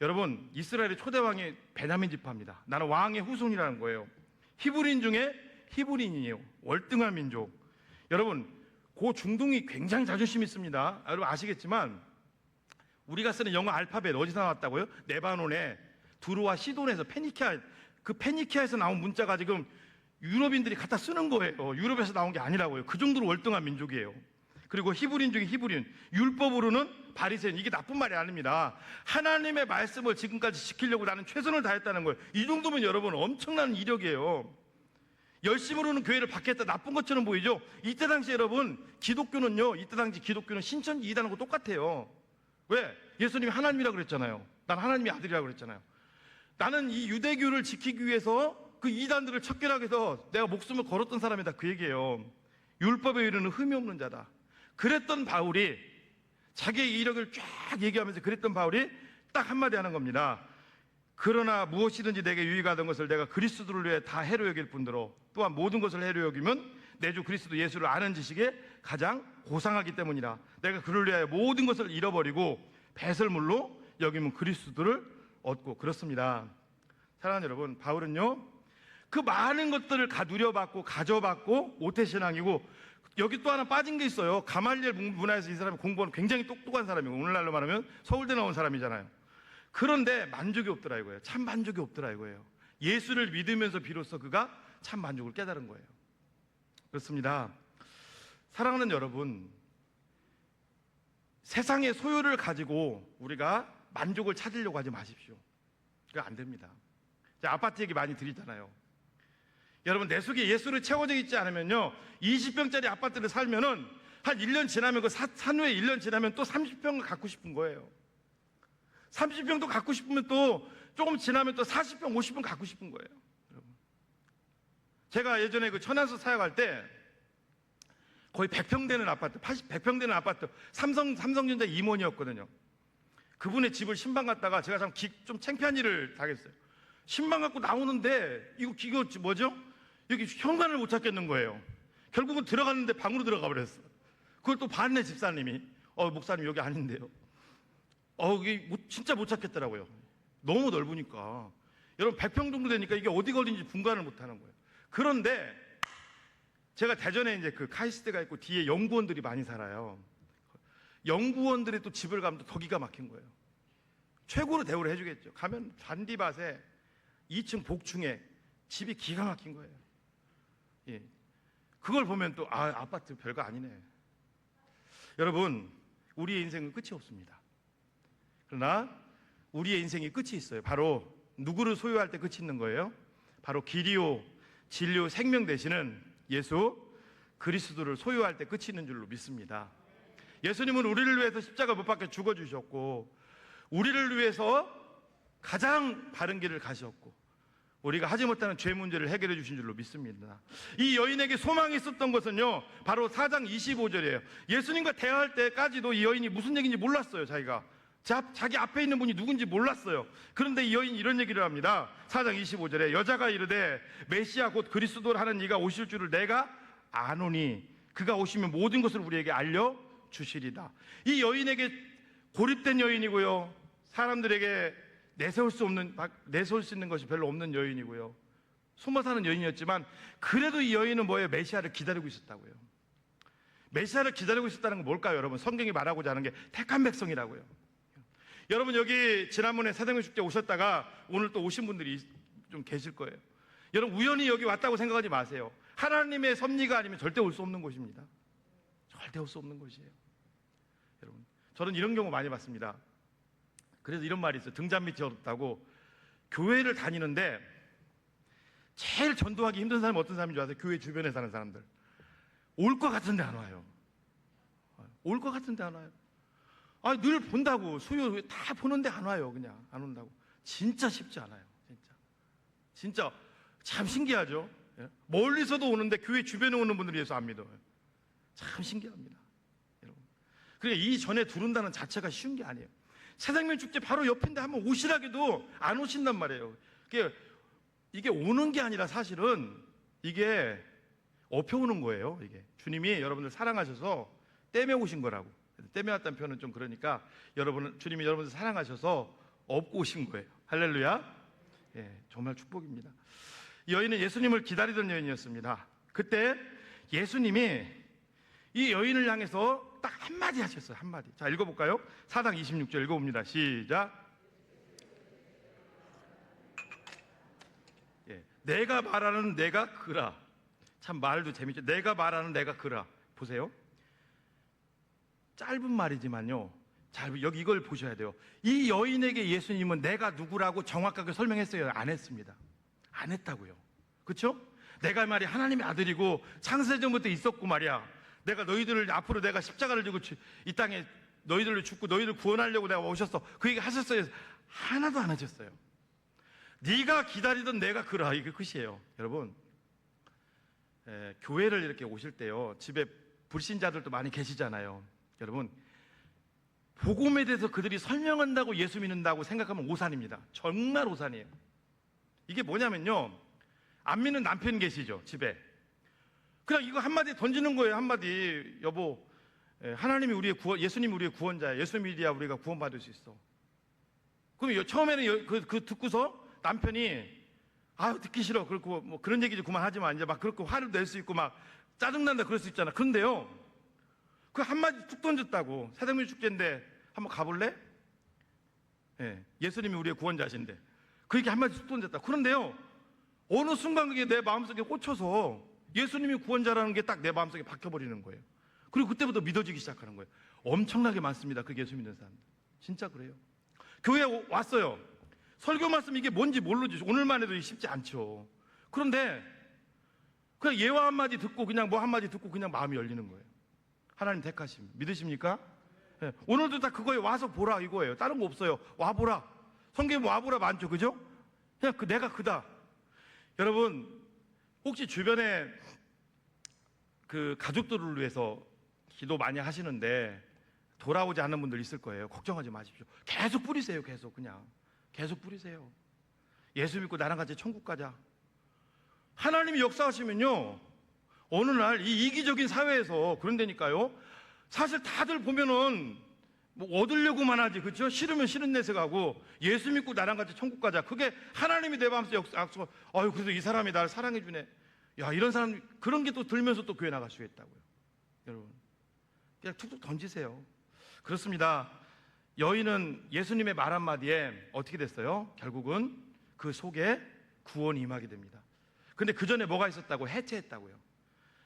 여러분, 이스라엘의 초대왕이 베냐민 지파입니다. 나는 왕의 후손이라는 거예요. 히브리인 중에 히브리인이에요. 월등한 민족. 여러분, 그 중동이 굉장히 자존심 있습니다. 여러분 아시겠지만 우리가 쓰는 영어 알파벳 어디서 나왔다고요? 레바논에 두루와 시돈에서 페니키아에서 나온 문자가 지금 유럽인들이 갖다 쓰는 거예요. 유럽에서 나온 게 아니라고요. 그 정도로 월등한 민족이에요. 그리고 히브리인 중에 히브리인, 율법으로는 바리새인. 이게 나쁜 말이 아닙니다. 하나님의 말씀을 지금까지 지키려고 나는 최선을 다했다는 거예요. 이 정도면 여러분 엄청난 이력이에요. 열심으로는 교회를 받겠다, 나쁜 것처럼 보이죠? 이때 당시 여러분, 기독교는요, 이때 당시 기독교는 신천지 이단하고 똑같아요. 왜? 예수님이 하나님이라고 그랬잖아요. 난 하나님의 아들이라고 그랬잖아요. 나는 이 유대교를 지키기 위해서 그 이단들을 척결하기 위해서 내가 목숨을 걸었던 사람이다, 그 얘기예요. 율법에 이르는 흠이 없는 자다. 그랬던 바울이, 자기의 이력을 쫙 얘기하면서 그랬던 바울이 딱 한마디 하는 겁니다. 그러나 무엇이든지 내게 유익하던 것을 내가 그리스도를 위해 다 해로 여길 뿐더러 또한 모든 것을 해로 여기면 내 주 그리스도 예수를 아는 지식에 가장 고상하기 때문이라. 내가 그를 위하여 모든 것을 잃어버리고 배설물로 여기면 그리스도를 얻고. 그렇습니다. 사랑하는 여러분, 바울은요 그 많은 것들을 누려받고 가져받고 모태신앙이고, 여기 또 하나 빠진 게 있어요. 가말리엘 문화에서 이 사람이 공부하는 굉장히 똑똑한 사람이고, 오늘날로 말하면 서울대 나온 사람이잖아요. 그런데 만족이 없더라 이거예요. 참 만족이 없더라 이거예요. 예수를 믿으면서 비로소 그가 참 만족을 깨달은 거예요. 그렇습니다. 사랑하는 여러분, 세상의 소유를 가지고 우리가 만족을 찾으려고 하지 마십시오. 그거 안 됩니다. 아파트 얘기 많이 드리잖아요. 여러분, 내 속에 예수를 채워져 있지 않으면요, 20평짜리 아파트를 살면은 한 1년 지나면, 그 산 후에 1년 지나면 또 30평을 갖고 싶은 거예요. 30평도 갖고 싶으면 또 조금 지나면 또 40평, 50평 갖고 싶은 거예요. 여러분, 제가 예전에 그 천안서 사역할 때 거의 100평 되는 아파트, 100평 되는 아파트, 삼성전자 임원이었거든요. 그분의 집을 신방 갔다가 제가 좀 창피한 일을 당했어요. 신방 갖고 나오는데 이거 뭐죠? 여기 현관을 못 찾겠는 거예요. 결국은 들어갔는데 방으로 들어가 버렸어. 그걸 또 봤네, 집사님이. 목사님 여기 아닌데요. 이게 진짜 못 찾겠더라고요. 너무 넓으니까. 여러분, 100평 정도 되니까 이게 어디 걸린지 분간을 못 하는 거예요. 그런데 제가 대전에 이제 그 카이스트가 있고 뒤에 연구원들이 많이 살아요. 연구원들이 또 집을 가면 더 기가 막힌 거예요. 최고로 대우를 해주겠죠. 가면 잔디밭에 2층 복층에 집이 기가 막힌 거예요. 예. 그걸 보면 또 아파트 별거 아니네. 여러분, 우리의 인생은 끝이 없습니다. 그러나 우리의 인생이 끝이 있어요. 바로 누구를 소유할 때 끝이 있는 거예요? 바로 길이요 진리요 생명 되시는 예수 그리스도를 소유할 때 끝이 있는 줄로 믿습니다. 예수님은 우리를 위해서 십자가 못 박혀 죽어주셨고, 우리를 위해서 가장 바른 길을 가셨고, 우리가 하지 못하는 죄 문제를 해결해 주신 줄로 믿습니다. 이 여인에게 소망이 있었던 것은요, 바로 4장 25절이에요. 예수님과 대화할 때까지도 이 여인이 무슨 얘기인지 몰랐어요. 자기 앞에 있는 분이 누군지 몰랐어요. 그런데 이 여인이 이런 얘기를 합니다. 4장 25절에 여자가 이르되 메시아 곧 그리스도를 하는 이가 오실 줄을 내가 아노니 그가 오시면 모든 것을 우리에게 알려주시리다. 이 여인에게 고립된 여인이고요, 사람들에게 내세울 수 있는 것이 별로 없는 여인이고요, 숨어 사는 여인이었지만, 그래도 이 여인은 뭐예요? 메시아를 기다리고 있었다고요. 메시아를 기다리고 있었다는 건 뭘까요? 여러분, 성경이 말하고자 하는 게 택한 백성이라고요. 여러분, 여기 지난번에 사대명 축제 오셨다가 오늘 또 오신 분들이 좀 계실 거예요. 여러분, 우연히 여기 왔다고 생각하지 마세요. 하나님의 섭리가 아니면 절대 올 수 없는 곳입니다. 절대 올 수 없는 곳이에요. 여러분, 저는 이런 경우 많이 봤습니다. 그래서 이런 말이 있어요. 등잔 밑이 어둡다고. 교회를 다니는데 제일 전도하기 힘든 사람이 어떤 사람인 줄 아세요? 교회 주변에 사는 사람들. 올 것 같은데 안 와요. 올 것 같은데 안 와요. 늘 본다고, 수요 다 보는데 안 와요. 그냥 안 온다고. 진짜 쉽지 않아요. 진짜 참 신기하죠. 멀리서도 오는데 교회 주변에 오는 분들이 예수 안 믿어요. 참 신기합니다, 여러분. 그러니까 이 전에 두른다는 자체가 쉬운 게 아니에요. 새생명 축제 바로 옆인데 한번 오시라기도 안 오신단 말이에요. 이게 오는 게 아니라 사실은 이게 업혀오는 거예요. 이게 주님이 여러분들 사랑하셔서 떼매오신 거라고. 떼매왔다는 표현은 좀 그러니까, 주님이 여러분들 사랑하셔서 업고 오신 거예요. 할렐루야. 예, 정말 축복입니다. 이 여인은 예수님을 기다리던 여인이었습니다. 그때 예수님이 이 여인을 향해서 딱 한마디 하셨어요. 한마디. 자, 읽어볼까요? 4장 26절 읽어봅니다. 시작. 예, 내가 말하는 내가 그라. 참 말도 재밌죠. 내가 말하는 내가 그라. 보세요. 짧은 말이지만요. 잘 여기 이걸 보셔야 돼요. 이 여인에게 예수님은 내가 누구라고 정확하게 설명했어요? 안 했습니다. 안 했다고요. 그렇죠? 내가 말이 하나님의 아들이고 창세전부터 있었고 말이야. 내가 너희들을 앞으로 내가 십자가를 지고 이 땅에 너희들을 죽고 너희를 구원하려고 내가 오셨어. 그 얘기 하셨어요? 하나도 안 하셨어요. 네가 기다리던 내가 그라. 이게 끝이에요. 여러분, 교회를 이렇게 오실 때요, 집에 불신자들도 많이 계시잖아요. 여러분, 복음에 대해서 그들이 설명한다고 예수 믿는다고 생각하면 오산입니다. 정말 오산이에요. 이게 뭐냐면요, 안 믿는 남편 계시죠, 집에. 그냥 이거 한마디 던지는 거예요. 한마디. 여보, 하나님이 우리의 예수님이 우리의 구원자예요. 예수 믿어야 우리가 구원받을 수 있어. 그럼 처음에는 그 듣고서 남편이 듣기 싫어. 그렇고 뭐 그런 얘기 좀 그만하지만 이제 막 그렇고 화를 낼 수 있고 막 짜증난다 그럴 수 있잖아. 그런데요, 그 한마디 툭 던졌다고. 새생명 축제인데 한번 가볼래? 예수님이 우리의 구원자신데 그 얘기 한마디 툭 던졌다. 그런데요, 어느 순간 그게 내 마음속에 꽂혀서 예수님이 구원자라는 게 딱 내 마음속에 박혀버리는 거예요. 그리고 그때부터 믿어지기 시작하는 거예요. 엄청나게 많습니다. 그 예수 믿는 사람들. 진짜 그래요. 교회에 왔어요. 설교 말씀 이게 뭔지 모르지. 오늘만 해도 쉽지 않죠. 그런데 그냥 예화 한마디 듣고 그냥 뭐 한마디 듣고 그냥 마음이 열리는 거예요. 하나님 택하심. 믿으십니까? 오늘도 다 그거에 와서 보라 이거예요. 다른 거 없어요. 와보라. 성경에 와보라 많죠. 그죠? 그냥 내가 그다. 여러분, 혹시 주변에 그 가족들을 위해서 기도 많이 하시는데 돌아오지 않는 분들 있을 거예요. 걱정하지 마십시오. 계속 뿌리세요. 계속 뿌리세요. 예수 믿고 나랑 같이 천국 가자. 하나님이 역사하시면요, 어느 날 이 이기적인 사회에서 그런다니까요. 사실 다들 보면은 뭐 얻으려고만 하지, 그렇죠? 싫으면 싫은 내색 하고 예수 믿고 나랑 같이 천국 가자. 그게 하나님이 내 마음속에 약속. 그래도 이 사람이 나를 사랑해 주네. 야, 이런 사람 그런 게 또 들면서 또 교회 나갈 수 있다고요. 여러분, 그냥 툭툭 던지세요. 그렇습니다. 여인은 예수님의 말 한마디에 어떻게 됐어요? 결국은 그 속에 구원이 임하게 됩니다. 근데 그 전에 뭐가 있었다고? 해체했다고요.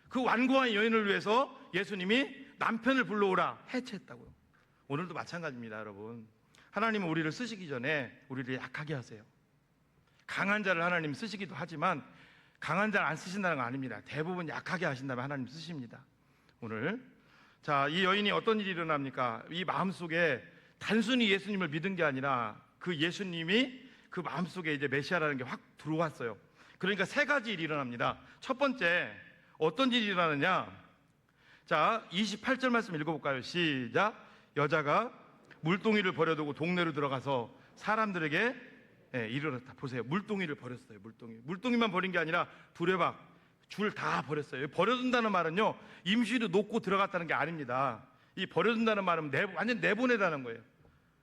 그 완고한 여인을 위해서 예수님이 남편을 불러오라 해체했다고요. 오늘도 마찬가지입니다. 여러분, 하나님은 우리를 쓰시기 전에 우리를 약하게 하세요. 강한 자를 하나님 쓰시기도 하지만 강한 자를 안 쓰신다는 건 아닙니다. 대부분 약하게 하신다면 하나님 쓰십니다. 오늘 자, 이 여인이 어떤 일이 일어납니까? 이 마음속에 단순히 예수님을 믿은 게 아니라 그 예수님이 그 마음속에 이제 메시아라는 게 확 들어왔어요. 그러니까 세 가지 일이 일어납니다. 첫 번째, 어떤 일이 일어나느냐? 자, 28절 말씀 읽어볼까요? 시작. 여자가 물동이를 버려두고 동네로 들어가서 사람들에게 이르렀다. 보세요. 물동이를 버렸어요. 물동이만 버린 게 아니라 두레박, 줄 다 버렸어요. 버려둔다는 말은요, 임시로 놓고 들어갔다는 게 아닙니다. 이 버려둔다는 말은 완전 내보내다는 거예요.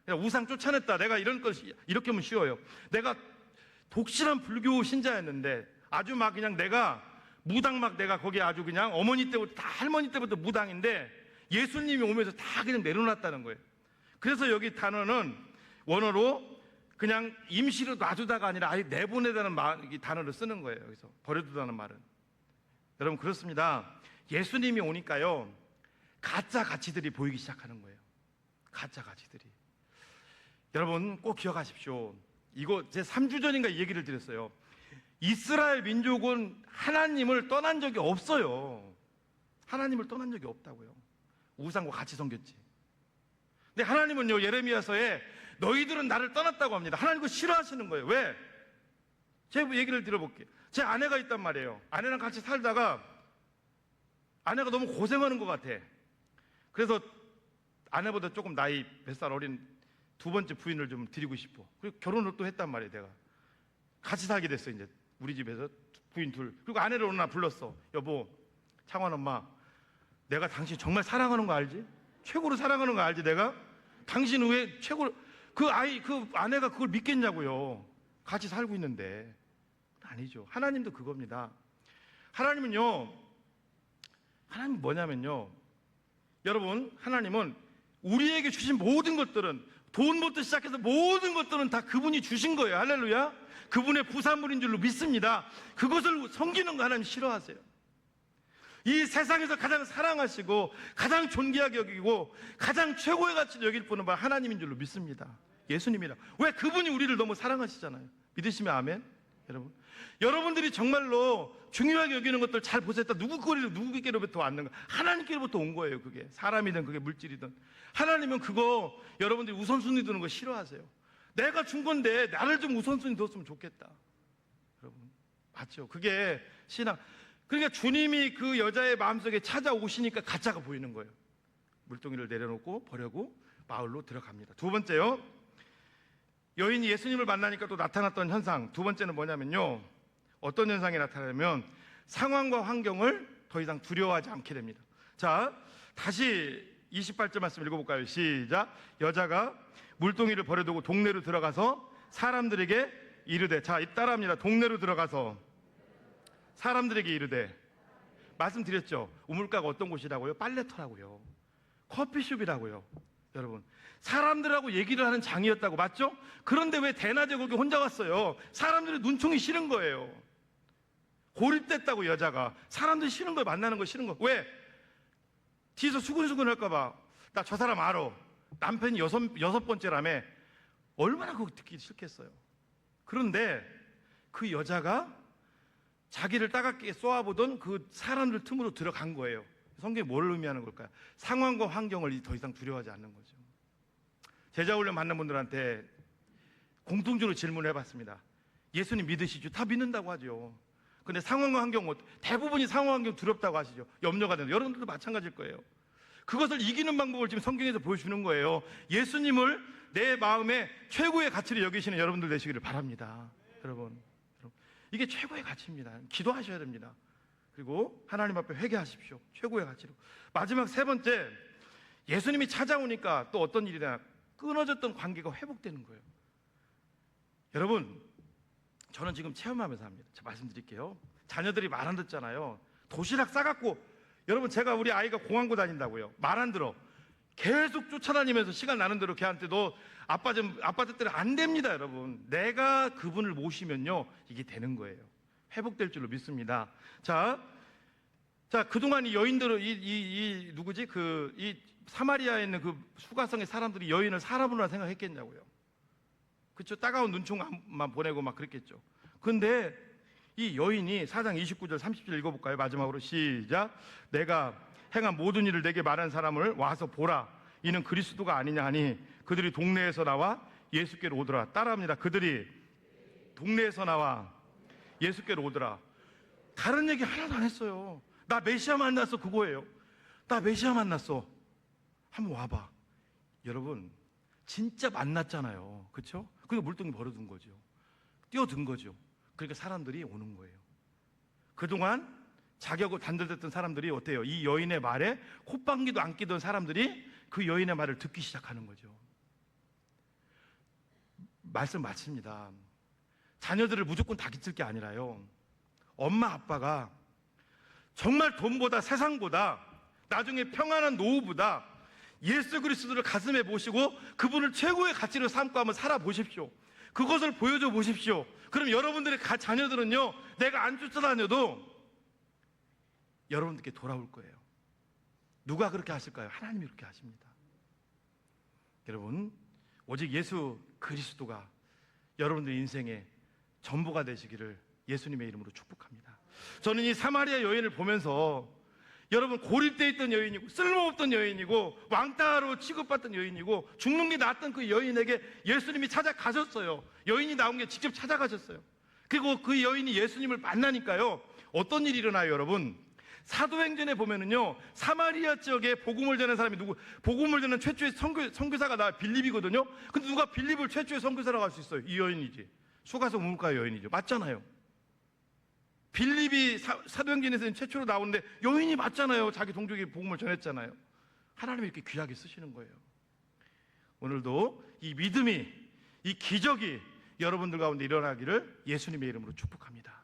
그냥 우상 쫓아냈다. 내가 이렇게 하면 쉬워요. 내가 독실한 불교 신자였는데 아주 막 그냥 내가 무당 막 내가 거기 아주 그냥 어머니 때부터 다 할머니 때부터 무당인데 예수님이 오면서 다 그냥 내려놨다는 거예요. 그래서 여기 단어는 원어로 그냥 임시로 놔두다가 아니라 아예 내보내다는 단어를 쓰는 거예요. 여기서 버려두다는 말은. 여러분, 그렇습니다. 예수님이 오니까요, 가짜 가치들이 보이기 시작하는 거예요. 가짜 가치들이. 여러분 꼭 기억하십시오. 이거 제 3주 전인가 이 얘기를 드렸어요. 이스라엘 민족은 하나님을 떠난 적이 없어요. 하나님을 떠난 적이 없다고요. 우상과 같이 섬겼지. 근데 하나님은요, 예레미야서에 너희들은 나를 떠났다고 합니다. 하나님 그거 싫어하시는 거예요. 왜? 제 얘기를 들어볼게요. 제 아내가 있단 말이에요. 아내랑 같이 살다가 아내가 너무 고생하는 것 같아. 그래서 아내보다 조금 나이 몇 살 어린 두 번째 부인을 좀 드리고 싶어. 그리고 결혼을 또 했단 말이에요. 내가 같이 살게 됐어. 이제 우리 집에서 부인 둘. 그리고 아내를 어느 날 불렀어. 여보, 창원 엄마, 내가 당신 정말 사랑하는 거 알지? 최고로 사랑하는 거 알지? 내가 당신 왜 최고로 그 아내가 그걸 믿겠냐고요. 같이 살고 있는데. 아니죠. 하나님도 그겁니다. 하나님은 뭐냐면요, 여러분, 하나님은 우리에게 주신 모든 것들은, 돈부터 시작해서 모든 것들은 다 그분이 주신 거예요. 할렐루야. 그분의 부산물인 줄로 믿습니다. 그것을 섬기는 거 하나님 싫어하세요. 이 세상에서 가장 사랑하시고 가장 존귀하게 여기고 가장 최고의 가치를 여길 분은 바로 하나님인 줄로 믿습니다. 예수님이라. 왜? 그분이 우리를 너무 사랑하시잖아요. 믿으시면 아멘. 여러분, 여러분들이 정말로 중요하게 여기는 것들 잘 보세요. 누구께로부터 왔는가? 하나님께로부터 온 거예요. 그게 사람이든 그게 물질이든. 하나님은 그거 여러분들이 우선순위 두는 거 싫어하세요. 내가 준 건데 나를 좀 우선순위 뒀으면 좋겠다. 여러분, 맞죠? 그게 신앙. 그러니까 주님이 그 여자의 마음속에 찾아오시니까 가짜가 보이는 거예요. 물동이를 내려놓고 버려고 마을로 들어갑니다. 두 번째요, 여인이 예수님을 만나니까 또 나타났던 현상. 두 번째는 뭐냐면요, 어떤 현상이 나타나냐면 상황과 환경을 더 이상 두려워하지 않게 됩니다. 자, 다시 28절 말씀 읽어볼까요? 시작. 여자가 물동이를 버려두고 동네로 들어가서 사람들에게 이르되, 자, 따라합니다. 동네로 들어가서 사람들에게 이르되, 말씀드렸죠. 우물가가 어떤 곳이라고요? 빨래터라고요. 커피숍이라고요. 여러분, 사람들하고 얘기를 하는 장이었다고. 맞죠? 그런데 왜 대낮에 거기 혼자 왔어요? 사람들이 눈총이 싫은 거예요. 고립됐다고. 여자가 사람들이 싫은 거예요. 만나는 거 싫은 거. 왜? 뒤에서 수근수근 할까봐. 나 저 사람 알아. 남편이 여섯 번째라며. 얼마나 그거 듣기 싫겠어요. 그런데 그 여자가 자기를 따갑게 쏘아보던 그 사람들 틈으로 들어간 거예요. 성경이 뭘 의미하는 걸까요? 상황과 환경을 더 이상 두려워하지 않는 거죠. 제자훈련 받는 분들한테 공통적으로 질문을 해봤습니다. 예수님 믿으시죠? 다 믿는다고 하죠. 근데 상황과 환경, 대부분이 상황과 환경 두렵다고 하시죠. 염려가 되는. 여러분들도 마찬가지일 거예요. 그것을 이기는 방법을 지금 성경에서 보여주는 거예요. 예수님을 내 마음의 최고의 가치를 여기시는 여러분들 되시기를 바랍니다. 여러분, 이게 최고의 가치입니다. 기도하셔야 됩니다. 그리고 하나님 앞에 회개하십시오. 최고의 가치로. 마지막 세 번째, 예수님이 찾아오니까 또 어떤 일이냐, 끊어졌던 관계가 회복되는 거예요. 여러분, 저는 지금 체험하면서 합니다. 제가 말씀드릴게요. 자녀들이 말 안 듣잖아요. 도시락 싸갖고, 여러분, 제가 우리 아이가 공항고 다닌다고요. 말 안 들어. 계속 쫓아다니면서 시간 나는 대로 걔한테 너 아빠 뜻대로 안 됩니다. 여러분, 내가 그분을 모시면요, 이게 되는 거예요. 회복될 줄로 믿습니다. 자, 그동안 이 여인들은 누구지? 이 사마리아에 있는 그 수가성의 사람들이 여인을 사람으로 생각했겠냐고요. 그렇죠? 따가운 눈총만 보내고 막 그랬겠죠. 근데 이 여인이 4장 29절 30절 읽어볼까요? 마지막으로 시작. 내가 행한 모든 일을 내게 말한 사람을 와서 보라. 이는 그리스도가 아니냐 하니 그들이 동네에서 나와 예수께로 오더라. 따라합니다. 그들이 동네에서 나와 예수께로 오더라. 다른 얘기 하나도 안 했어요. 나 메시아 만났어, 그거예요. 나 메시아 만났어. 한번 와봐. 여러분, 진짜 만났잖아요. 그렇죠? 그러니까 물동이 버려둔 거죠. 뛰어든 거죠. 그러니까 사람들이 오는 거예요. 그동안 자격을 단절됐던 사람들이 어때요? 이 여인의 말에 콧방귀도 안 끼던 사람들이 그 여인의 말을 듣기 시작하는 거죠. 말씀 마칩니다. 자녀들을 무조건 다 기칠 게 아니라요, 엄마 아빠가 정말 돈보다 세상보다 나중에 평안한 노후보다 예수 그리스도를 가슴에 모시고 그분을 최고의 가치로 삼고 한번 살아보십시오. 그것을 보여줘 보십시오. 그럼 여러분들의 자녀들은요, 내가 안 쫓아다녀도 여러분들께 돌아올 거예요. 누가 그렇게 하실까요? 하나님이 그렇게 하십니다. 여러분, 오직 예수 그리스도가 여러분들 인생의 전부가 되시기를 예수님의 이름으로 축복합니다. 저는 이 사마리아 여인을 보면서 여러분, 고립되어 있던 여인이고 쓸모없던 여인이고 왕따로 취급받던 여인이고 죽는 게 낫던 그 여인에게 예수님이 찾아가셨어요. 여인이 나온 게 직접 찾아가셨어요. 그리고 그 여인이 예수님을 만나니까요, 어떤 일이 일어나요, 여러분? 사도행전에 보면은요, 사마리아 지역에 복음을 전하는 사람이 누구? 복음을 전하는 최초의 선교사가 나 빌립이거든요. 근데 누가 빌립을 최초의 선교사라고 할 수 있어요? 이 여인이지. 수가성 우물가 여인이죠. 맞잖아요. 빌립이 사도행전에서는 최초로 나오는데 여인이 맞잖아요. 자기 동족에게 복음을 전했잖아요. 하나님이 이렇게 귀하게 쓰시는 거예요. 오늘도 이 믿음이, 이 기적이 여러분들 가운데 일어나기를 예수님의 이름으로 축복합니다.